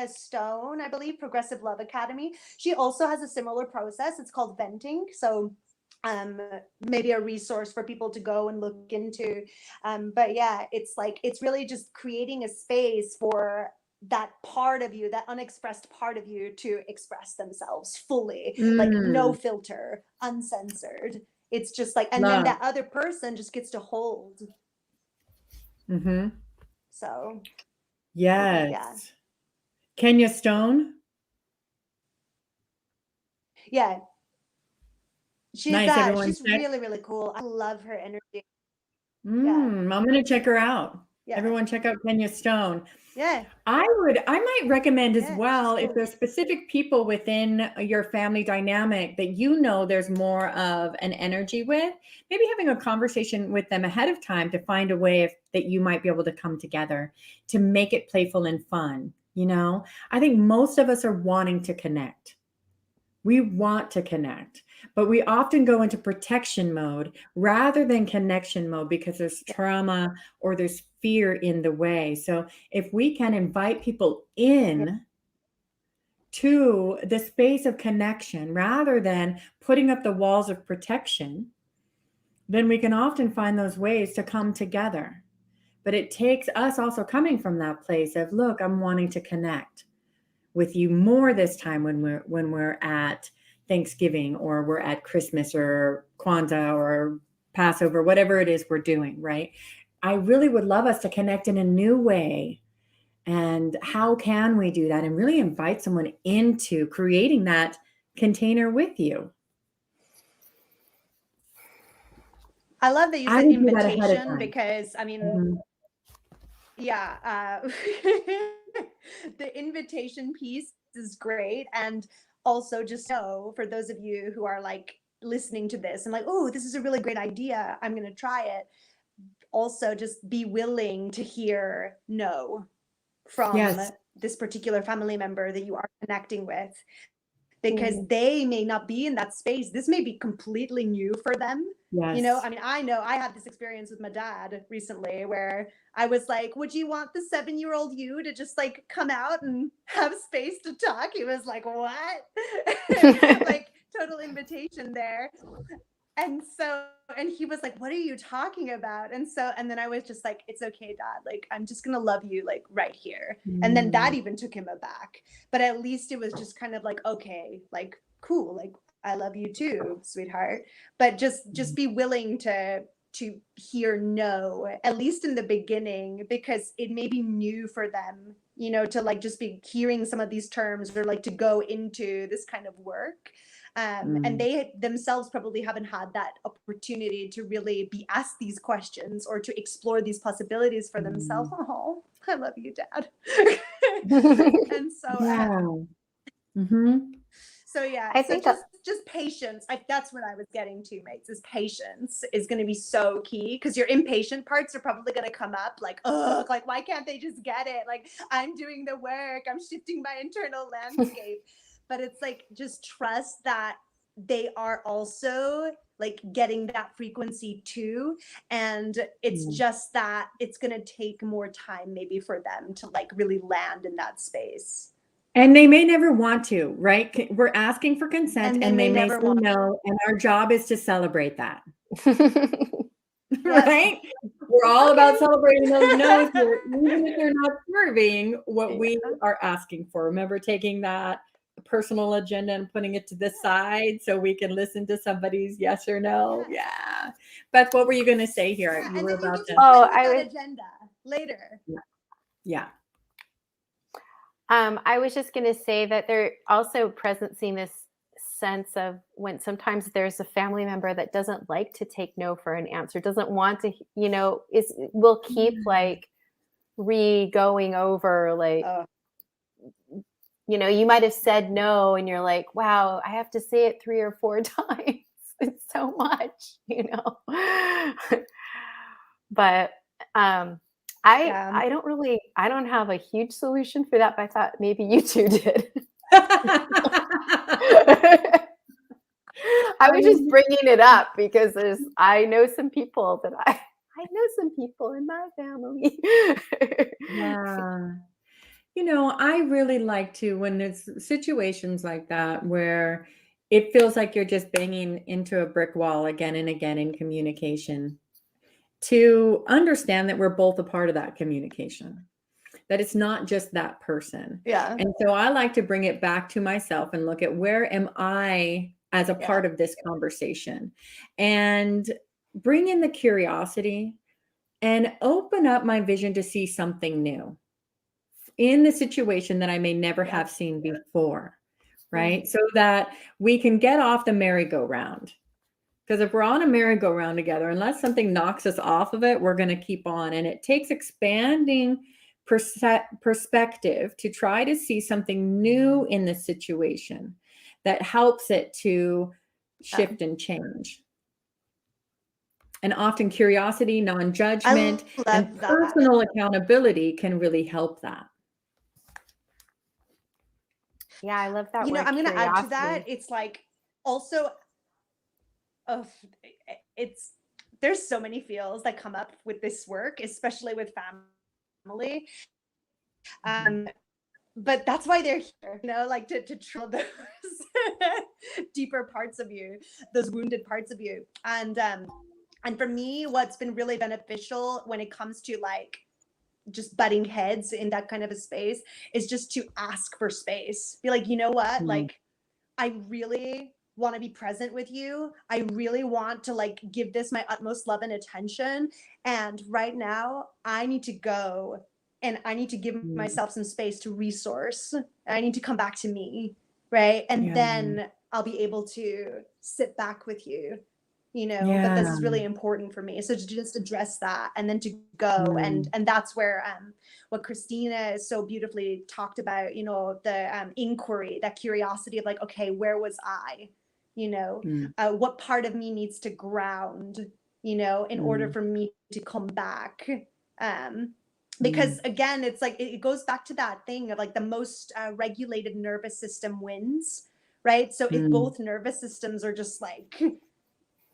Stone, I believe, Progressive Love Academy. She also has a similar process. It's called venting. So maybe a resource for people to go and look into. But yeah, it's really just creating a space for that part of you, that unexpressed part of you, to express themselves fully, no filter, uncensored. It's just and then that other person just gets to hold. So yes. Kenya Stone. Yeah. She's nice. She's really, really cool. I love her energy. I'm gonna check her out. Everyone check out Kenya Stone. I might recommend as well, if there's specific people within your family dynamic that there's more of an energy with, maybe having a conversation with them ahead of time to find a way that you might be able to come together to make it playful and fun. I think most of us are wanting to connect. We want to connect, but we often go into protection mode rather than connection mode because there's trauma or there's fear in the way. So if we can invite people in to the space of connection rather than putting up the walls of protection, then we can often find those ways to come together. But it takes us also coming from that place of, look, I'm wanting to connect with you more this time when we're at Thanksgiving or we're at Christmas or Kwanzaa or Passover, whatever it is we're doing, right? I really would love us to connect in a new way. And how can we do that and really invite someone into creating that container with you? I love that you said invitation because, I mean, the invitation piece is great. And also just for those of you who are listening to this and oh, this is a really great idea, I'm going to try it. Also just be willing to hear no from this particular family member that you are connecting with. because they may not be in that space. This may be completely new for them. Yes. You know, I mean, I know I had this experience with my dad recently where I was like, would you want the 7-year-old you to just like come out and have space to talk? He was like, what? Like total invitation there. And so, and he was like, what are you talking about? And then I was just like, it's okay, Dad. Like, I'm just going to love you like right here. And then that even took him aback. But at least it was just kind of like, okay, like, cool. Like, I love you too, sweetheart. But just be willing to hear no, at least in the beginning, because it may be new for them, you know, to like just be hearing some of these terms or like to go into this kind of work. And they themselves probably haven't had that opportunity to really be asked these questions or to explore these possibilities for themselves. Oh, I love you, Dad. And so, so yeah, I think just patience. That's what I was getting to, mates, is patience is going to be so key, because your impatient parts are probably going to come up like, oh, like, why can't they just get it? Like, I'm doing the work, I'm shifting my internal landscape. But it's like, just trust that they are also like getting that frequency too. And it's just that it's going to take more time maybe for them to like really land in that space. And they may never want to, right? We're asking for consent and they may say want no. And our job is to celebrate that. Yes. Right? We're all about celebrating those no's here, even if they're not serving what we are asking for. Remember taking that personal agenda and putting it to the side so we can listen to somebody's yes or no. Yeah. Beth, what were you going to say here? You were about to. Oh, I would agenda later. Yeah. I was just going to say that they're also presencing this sense of when sometimes there's a family member that doesn't like to take no for an answer, doesn't want to, you know, will keep like going over like, you know, you might have said no and you're like, wow, I have to say it 3 or 4 times. It's so much, you know. But I don't have a huge solution for that, but I thought maybe you two did. I was just bringing it up because I know some people that I know some people in my family. Yeah. You know, I really like to, when there's situations like that where it feels like you're just banging into a brick wall again and again in communication, to understand that we're both a part of that communication, that it's not just that person. Yeah. And so I like to bring it back to myself and look at where am I as a part of this conversation, and bring in the curiosity and open up my vision to see something new in the situation that I may never have seen before, right? So that we can get off the merry-go-round. Because if we're on a merry-go-round together, unless something knocks us off of it, we're going to keep on. And it takes expanding perspective to try to see something new in the situation that helps it to shift and change. And often curiosity, non-judgment, and personal accountability can really help that. Yeah, I love that. You know, I'm going to add to that. It's like also, there's so many feels that come up with this work, especially with family. But that's why they're here, you know, like to trill those deeper parts of you, those wounded parts of you. And for me, what's been really beneficial when it comes to like just butting heads in that kind of a space is just to ask for space. Be like, you know what? Like, I really want to be present with you. I really want to like give this my utmost love and attention. And right now I need to go and I need to give myself some space to resource. I need to come back to me. Right. And then I'll be able to sit back with you, you know, but this is really important for me. So to just address that and then to go and that's where what Christina so beautifully talked about, you know, the inquiry, that curiosity of like, okay, where was I? You know, what part of me needs to ground, you know, in order for me to come back. Because again, it's like, it goes back to that thing of like the most regulated nervous system wins, right? So if Mm. both nervous systems are just like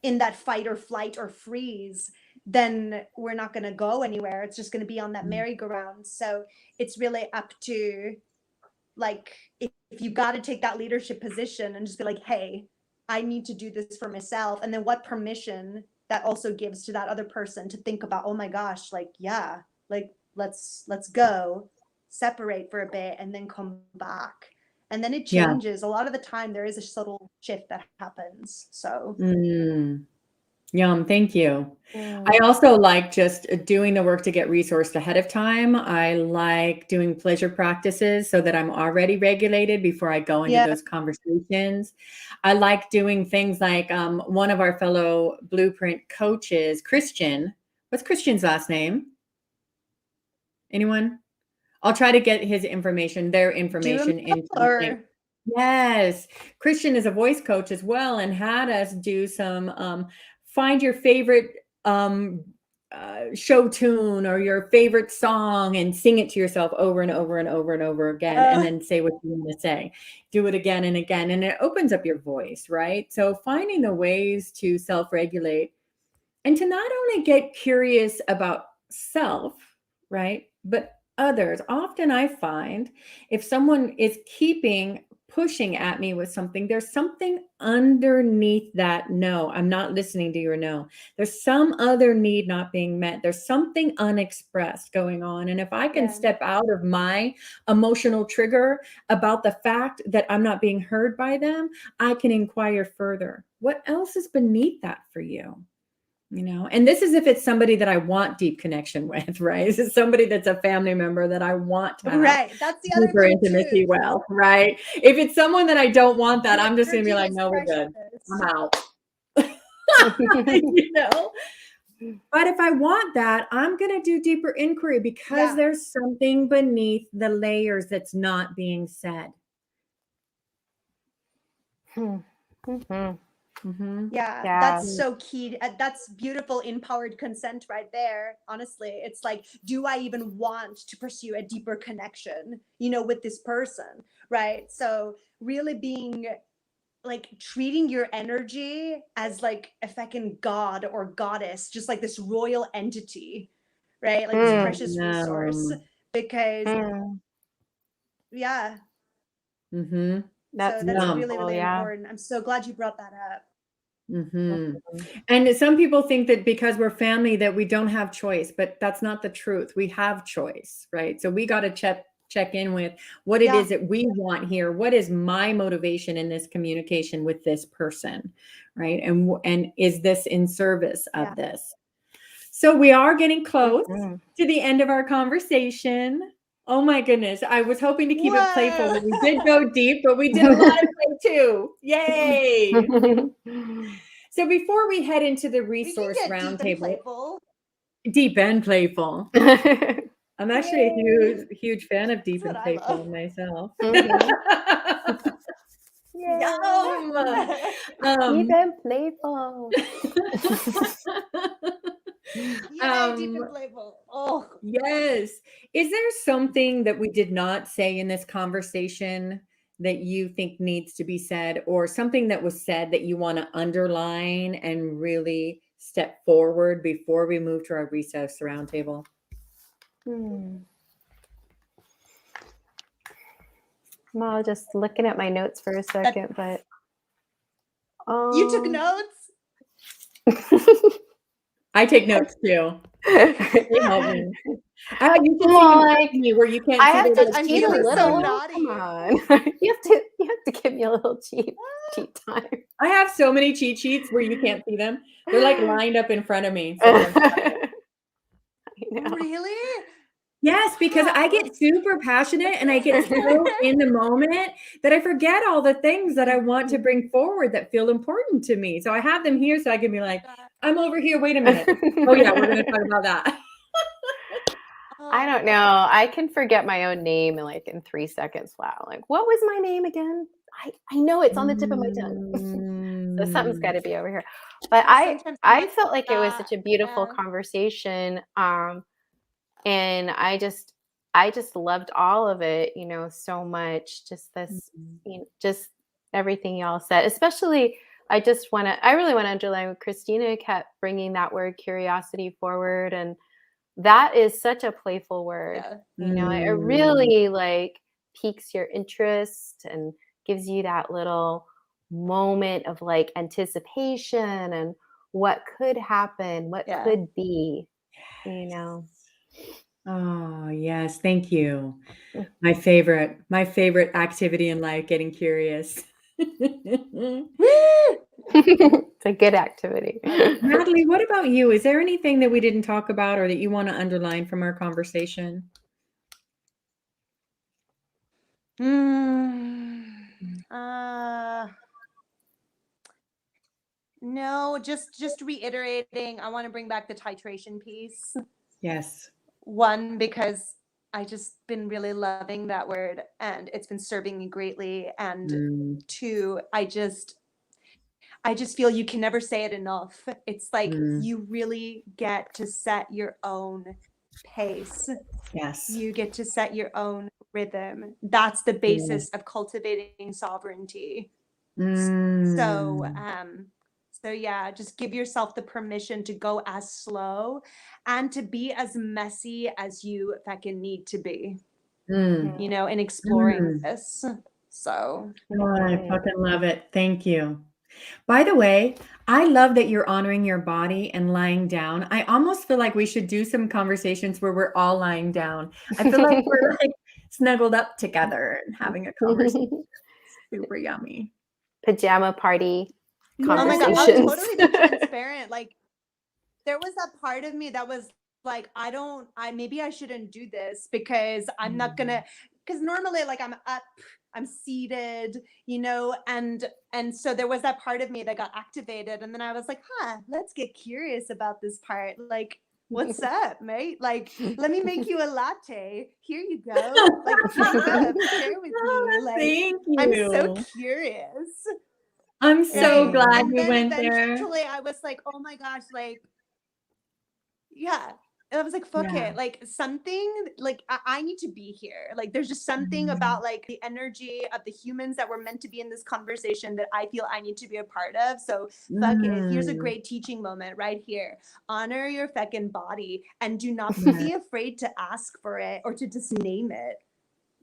in that fight or flight or freeze, then we're not going to go anywhere. It's just going to be on that merry-go-round. So it's really up to, like, if you got to take that leadership position and just be like, hey, I need to do this for myself. And then what permission that also gives to that other person to think about, oh my gosh, like, yeah, like, let's go, separate for a bit and then come back. And then it changes. A lot of the time there is a subtle shift that happens. So Yum, thank you. I also like just doing the work to get resourced ahead of time. I like doing pleasure practices so that I'm already regulated before I go into those conversations. I like doing things like one of our fellow Blueprint coaches, Christian. What's Christian's last name? Anyone? I'll try to get his information, their information into the thing. Yes. Christian is a voice coach as well and had us do some find your favorite show tune or your favorite song and sing it to yourself over and over and over and over again, and then say what you want to say. Do it again and again, and it opens up your voice, right? So finding the ways to self-regulate and to not only get curious about self, right, but others. Often I find if someone is pushing at me with something, there's something underneath that no, I'm not listening to your no. There's some other need not being met. There's something unexpressed going on. And if I can step out of my emotional trigger about the fact that I'm not being heard by them, I can inquire further. What else is beneath that for you? You know, and this is if it's somebody that I want deep connection with, right? This is somebody that's a family member that I want to have that's the other deeper thing intimacy too. well, right? If it's someone that I don't want that, I'm just gonna be like, no, we're good. I'm out. You know? But if I want that, I'm gonna do deeper inquiry because there's something beneath the layers that's not being said. That's so key. That's beautiful empowered consent right there. Honestly, it's like, do I even want to pursue a deeper connection, you know, with this person, right? So really being like treating your energy as like a fucking god or goddess, just like this royal entity, right? Like this precious resource, because so that's really, really important. I'm so glad you brought that up. And some people think that because we're family that we don't have choice, but that's not the truth. We have choice, right? So we got to check in with what it is that we want here. What is my motivation in this communication with this person, right? And is this in service of this? So we are getting close to the end of our conversation. Oh my goodness. I was hoping to keep it playful, but we did go deep, but we did a lot of play too. Yay. So before we head into the resource roundtable, deep and playful. I'm actually a huge fan of deep and playful myself. Yum! Deep and playful. Deep and playful. Oh, yes. Is there something that we did not say in this conversation that you think needs to be said, or something that was said that you want to underline and really step forward before we move to our resource roundtable? Well, just looking at my notes for a second, but you took notes? I take notes too. They help me. You can like me where you can't. I have to I'm cheat a feeling little. so naughty. Come on, you have to give me a little cheat time. I have so many cheat sheets where you can't see them. They're like lined up in front of me. So I know. Really? Yes, because I get super passionate and I get so in the moment that I forget all the things that I want to bring forward that feel important to me. So I have them here so I can be like, I'm over here. Wait a minute. Oh yeah, we're going to talk about that. I don't know. I can forget my own name in 3 seconds. Wow. Like, what was my name again? I know it's on the tip of my tongue. So something's got to be over here. But I felt like it was such a beautiful conversation. And I just loved all of it, you know, so much. Just this, just everything y'all said, especially I really want to underline what Christina kept bringing that word curiosity forward. And that is such a playful word. You know, it really like piques your interest and gives you that little moment of like anticipation and what could happen, what could be, you know. Oh, yes. Thank you. My favorite activity in life, getting curious. It's a good activity. Natalie, what about you? Is there anything that we didn't talk about or that you want to underline from our conversation? No, just reiterating, I want to bring back the titration piece. Yes. One, because I just been really loving that word and it's been serving me greatly. And two, I just feel you can never say it enough. It's like you really get to set your own pace. Yes. You get to set your own rhythm. That's the basis of cultivating sovereignty. So yeah, just give yourself the permission to go as slow and to be as messy as you fucking need to be, you know, in exploring this. So I fucking love it. Thank you. By the way, I love that you're honoring your body and lying down. I almost feel like we should do some conversations where we're all lying down. I feel like we're like snuggled up together and having a conversation. Super yummy. Pajama party conversations. conversations. Oh my God, I'll totally be transparent. Like there was that part of me that was like, maybe I shouldn't do this because I'm not gonna, because normally like I'm up, I'm seated, you know, and so there was that part of me that got activated. And then I was like, let's get curious about this part. Like, what's up, mate? Like, let me make you a latte. Here you go. Like, drink up, share with me. Like, thank you. I'm so curious. I'm so glad and we then went there. Eventually, I was like, oh my gosh, like, yeah. And I was like, fuck it. Like something, like I need to be here. Like there's just something about like the energy of the humans that were meant to be in this conversation that I feel I need to be a part of. So fuck it. Here's a great teaching moment right here. Honor your fucking body and do not be afraid to ask for it or to just name it.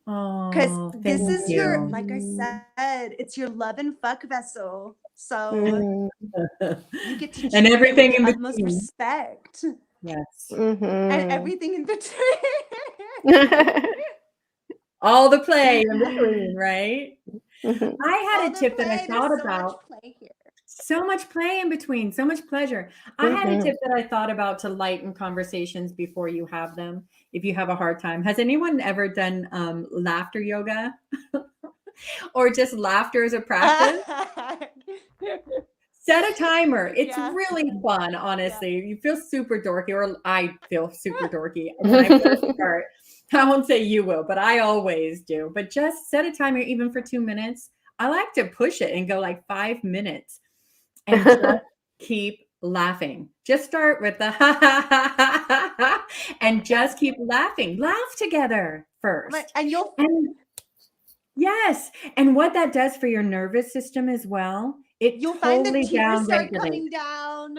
Because this is your, like I said, it's your love and fuck vessel. So you get to and everything with in the utmost between. respect. Yes. And everything in between. All the play in between, right? I had a tip that I thought about. So much play in between, so much pleasure. I had a tip that I thought about to lighten conversations before you have them, if you have a hard time. Has anyone ever done laughter yoga? Or just laughter as a practice? Set a timer. It's really fun, honestly. You feel super dorky, or I feel super dorky when I first start. I won't say you will, but I always do. But just set a timer, even for 2 minutes. I like to push it and go like 5 minutes and just keep laughing. Just start with the ha ha ha ha ha ha and just keep laughing. Laugh together first. Yes. And what that does for your nervous system as well, you'll find the tears start coming down.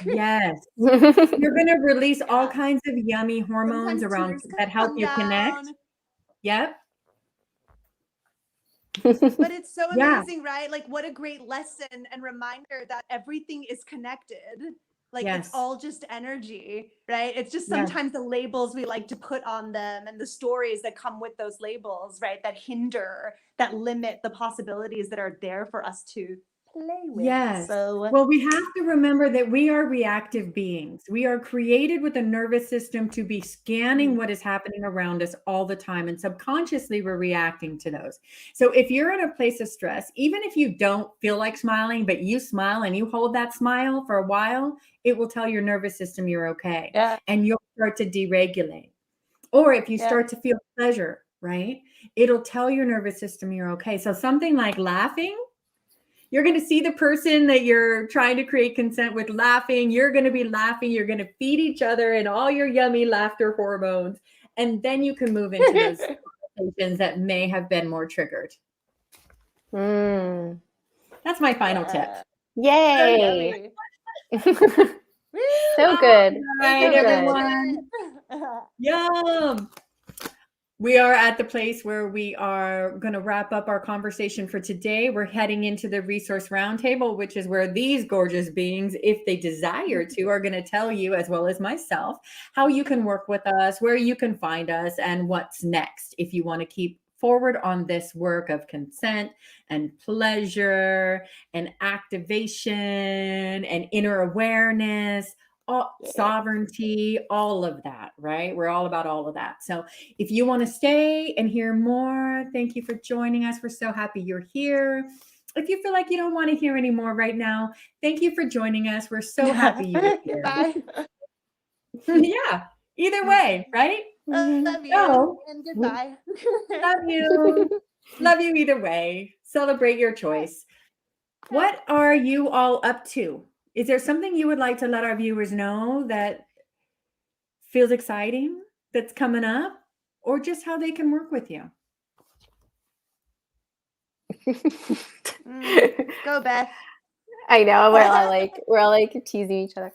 Yes. You're going to release all kinds of yummy hormones around that help you connect. Yep. But it's so amazing, right? Like what a great lesson and reminder that everything is connected. Like it's all just energy, right? It's just sometimes the labels we like to put on them and the stories that come with those labels, right? That hinder, that limit the possibilities that are there for us to play with. Yes. So, well, we have to remember that we are reactive beings. We are created with a nervous system to be scanning what is happening around us all the time. And subconsciously, we're reacting to those. So if you're in a place of stress, even if you don't feel like smiling, but you smile and you hold that smile for a while, it will tell your nervous system you're okay. And you'll start to deregulate. Or if you start to feel pleasure, right? It'll tell your nervous system you're okay. So something like laughing, you're going to see the person that you're trying to create consent with laughing. You're going to be laughing. You're going to feed each other and all your yummy laughter hormones. And then you can move into those conversations that may have been more triggered. Mm. That's my final tip. Yay. Woo! So good. All right, So good. everyone. Yum. We are at the place where we are going to wrap up our conversation for today. We're heading into the resource roundtable, which is where these gorgeous beings, if they desire to, are going to tell you, as well as myself, how you can work with us, where you can find us, and what's next if you want to keep forward on this work of consent and pleasure and activation and inner awareness, sovereignty, all of that, right? We're all about all of that. So if you want to stay and hear more, thank you for joining us. We're so happy you're here. If you feel like you don't want to hear any more right now, thank you for joining us. We're so happy you're here. Bye. Yeah, either way, right? Love you So, and goodbye. love you. Love you either way. Celebrate your choice. What are you all up to? Is there something you would like to let our viewers know that feels exciting that's coming up, or just how they can work with you? Go, Beth. I know we're all like teasing each other.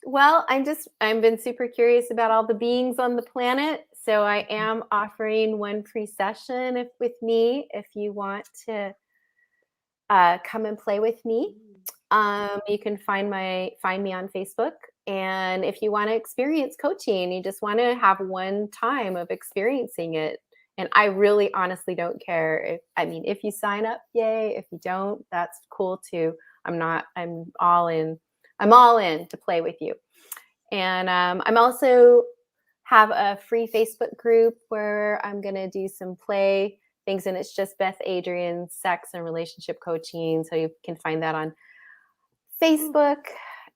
Well, I've been super curious about all the beings on the planet. So I am offering one free session with me if you want to come and play with me. You can find me on Facebook. And if you want to experience coaching, you just want to have one time of experiencing it. And I really honestly don't care if you sign up, yay. If you don't, that's cool too. I'm all in to play with you. And I'm also have a free Facebook group where I'm going to do some play things. And it's just Beth Adrienne Sex and Relationship Coaching. So you can find that on Facebook.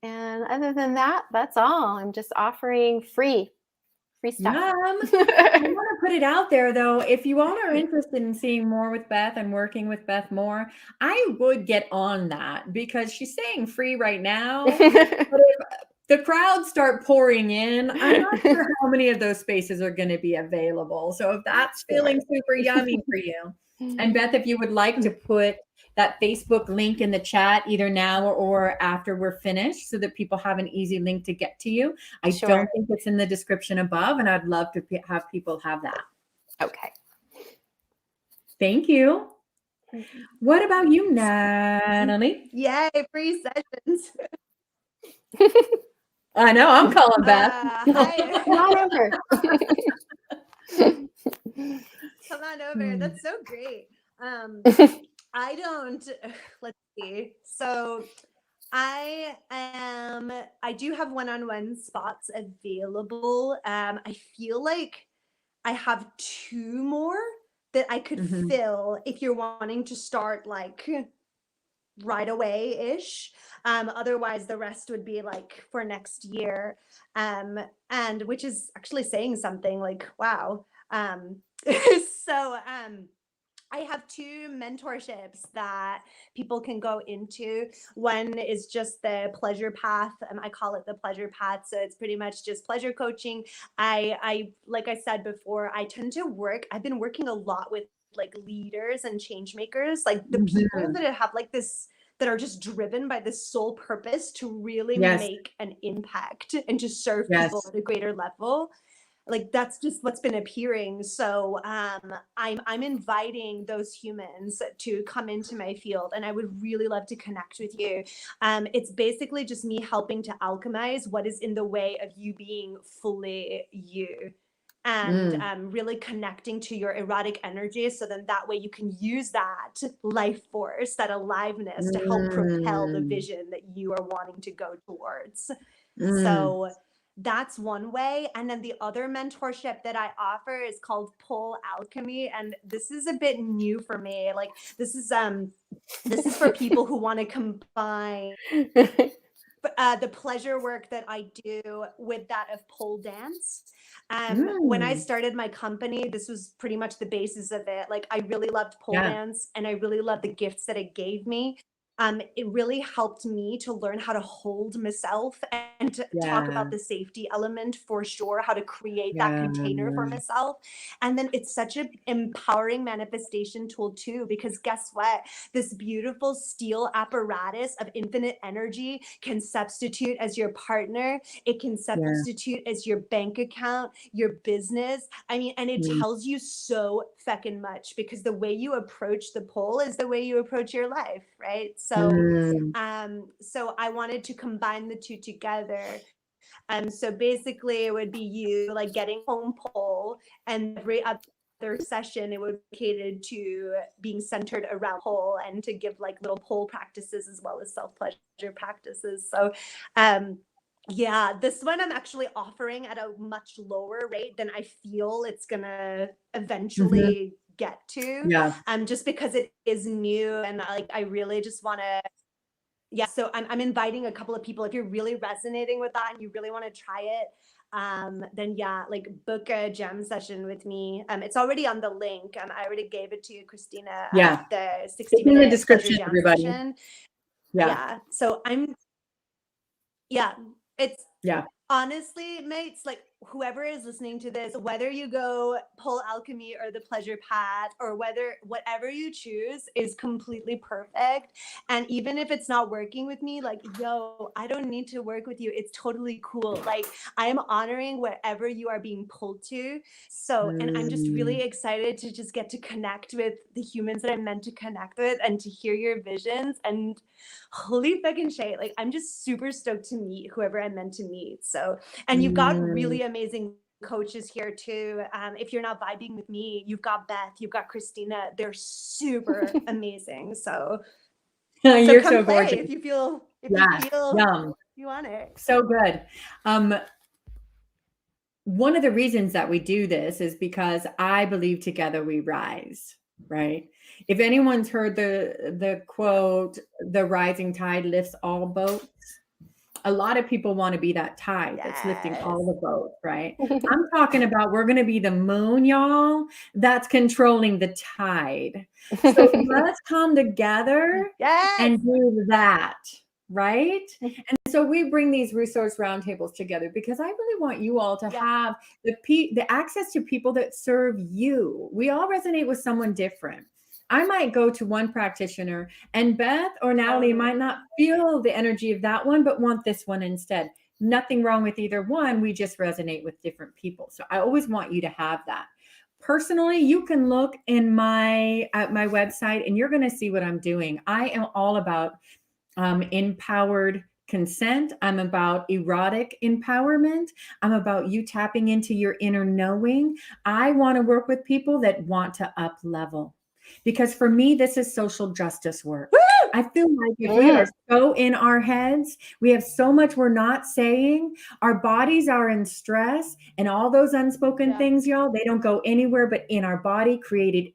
And other than that, that's all. I'm just offering free stuff. I want to put it out there, though. If you all are interested in seeing more with Beth and working with Beth more, I would get on that, because she's saying free right now. But if the crowds start pouring in, I'm not sure how many of those spaces are going to be available. So if that's feeling super yummy for you, and Beth, if you would like to put that Facebook link in the chat either now or after we're finished, so that people have an easy link to get to you. I don't think it's in the description above, and I'd love to have people have that. Okay. Thank you. What about you, Natalie? Yay, free sessions. I know, I'm calling Beth. Hi. Come on over. Come on over. That's so great. Let's see. So I do have one-on-one spots available. I feel like I have 2 more that I could fill if you're wanting to start like right away-ish. Otherwise the rest would be like for next year. And which is actually saying something, like, wow. So I have 2 mentorships that people can go into. One is just the pleasure path. I call it the pleasure path. So it's pretty much just pleasure coaching. I like I said before, I've been working a lot with like leaders and change makers, like the people that have like this, that are just driven by this sole purpose to really make an impact and to serve people at a greater level. Like that's just what's been appearing. So I'm inviting those humans to come into my field, and I would really love to connect with you. It's basically just me helping to alchemize what is in the way of you being fully you, and really connecting to your erotic energy, so then that way you can use that life force, that aliveness, to help propel the vision that you are wanting to go towards. So that's one way. And then the other mentorship that I offer is called Pole Alchemy. And this is a bit new for me. Like this is for people who want to combine the pleasure work that I do with that of pole dance. When I started my company, this was pretty much the basis of it. Like I really loved pole dance, and I really loved the gifts that it gave me. it really helped me to learn how to hold myself and to talk Yeah. about the safety element for sure, how to create that Yeah. container for myself. And then it's such an empowering manifestation tool too, because guess what? This beautiful steel apparatus of infinite energy can substitute as your partner. It can substitute as your bank account, your business. I mean, and it Mm. tells you so fucking much, because the way you approach the pole is the way you approach your life, right? So, so I wanted to combine the two together. So basically it would be you like getting home pole, and every other session it would be catered to being centered around pole, and to give like little pole practices as well as self-pleasure practices. So, yeah, this one I'm actually offering at a much lower rate than I feel it's gonna eventually get to. Yeah. Just because it is new, and like I really just want to. Yeah, so I'm inviting a couple of people. If you're really resonating with that and you really want to try it, then yeah, like book a jam session with me. It's already on the link. I already gave it to you, Christina. Yeah. The It's in 60-minute the description, pleasure jam everybody. session. Yeah. Yeah. So it's Yeah. honestly, mates, like whoever is listening to this, whether you go pole alchemy or the pleasure path, or whatever you choose is completely perfect. And even if it's not working with me, like, yo, I don't need to work with you. It's totally cool. Like, I am honoring wherever you are being pulled to. So, and I'm just really excited to just get to connect with the humans that I'm meant to connect with, and to hear your visions. And holy fucking shit, like I'm just super stoked to meet whoever I'm meant to meet. So, and you've got really amazing coaches here too. If you're not vibing with me, you've got Beth, you've got Christina. They're super amazing. So You're come so play gorgeous. if you feel Yum. you want it. So good. One of the reasons that we do this is because I believe together we rise, right? If anyone's heard the quote, the rising tide lifts all boats, a lot of people want to be that tide that's lifting all the boats, right? I'm talking about we're going to be the moon, y'all, that's controlling the tide. So let's come together and do that, right? And so we bring these resource roundtables together because I really want you all to have the access to people that serve you. We all resonate with someone different. I might go to one practitioner, and Beth or Natalie might not feel the energy of that one, but want this one instead. Nothing wrong with either one. We just resonate with different people. So I always want you to have that. Personally, you can look at my website and you're going to see what I'm doing. I am all about empowered consent. I'm about erotic empowerment. I'm about you tapping into your inner knowing. I want to work with people that want to up level. Because for me, this is social justice work. I feel like if we are so in our heads, we have so much we're not saying, our bodies are in stress, and all those unspoken things, y'all, they don't go anywhere but in our body, creating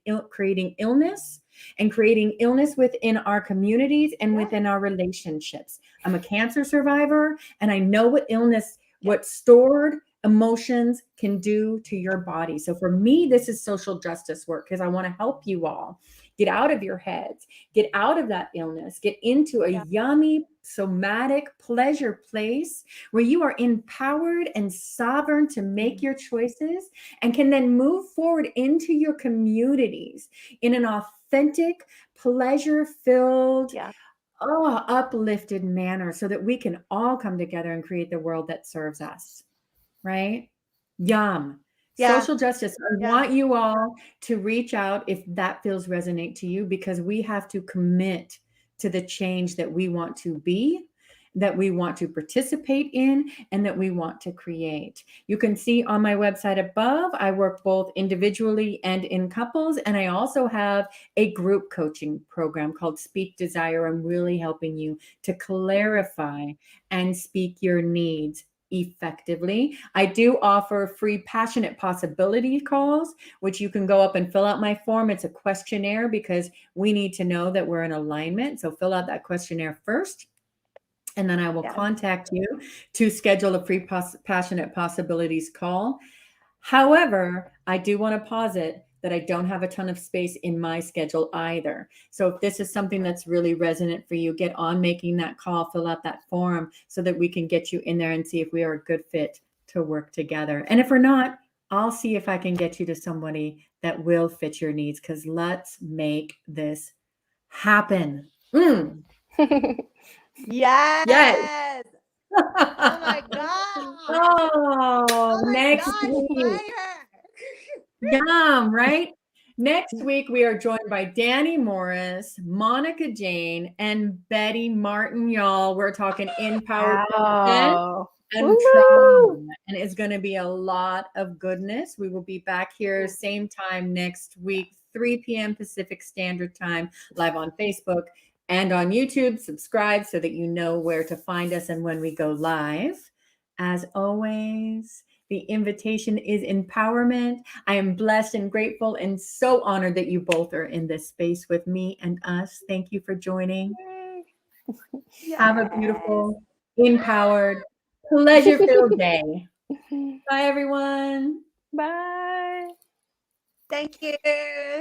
illness, and creating illness within our communities and within our relationships. I'm a cancer survivor, and I know what illness, what stored emotions can do to your body. So for me, this is social justice work because I want to help you all get out of your heads, get out of that illness, get into a yummy somatic pleasure place where you are empowered and sovereign to make your choices and can then move forward into your communities in an authentic, pleasure-filled, uplifted manner so that we can all come together and create the world that serves us. Right? Yum. Social justice. I want you all to reach out if that feels resonate to you, because we have to commit to the change that we want to be, that we want to participate in, and that we want to create. You can see on my website above, I work both individually and in couples. And I also have a group coaching program called Speak Desire. I'm really helping you to clarify and speak your needs effectively. I do offer free passionate possibility calls, which you can go up and fill out my form. It's a questionnaire because we need to know that we're in alignment. So fill out that questionnaire first, and then I will contact you to schedule a free passionate possibilities call. However, I do want to posit that I don't have a ton of space in my schedule either. So if this is something that's really resonant for you, get on making that call, fill out that form so that we can get you in there and see if we are a good fit to work together. And if we're not, I'll see if I can get you to somebody that will fit your needs, because let's make this happen. Mm. Yes. Yes. Oh my God. Oh, my next gosh, week. fire. Yum, right? Next week, we are joined by Danny Morris, Monica Jane, and Betty Martin, y'all. We're talking InPowered Consent Wow. and Woo! trauma. And it's going to be a lot of goodness. We will be back here same time next week, 3 p.m. Pacific Standard Time, live on Facebook and on YouTube. Subscribe so that you know where to find us and when we go live. As always, the invitation is empowerment. I am blessed and grateful and so honored that you both are in this space with me and us. Thank you for joining. Have a beautiful, empowered, pleasure-filled day. Bye, everyone. Bye. Thank you.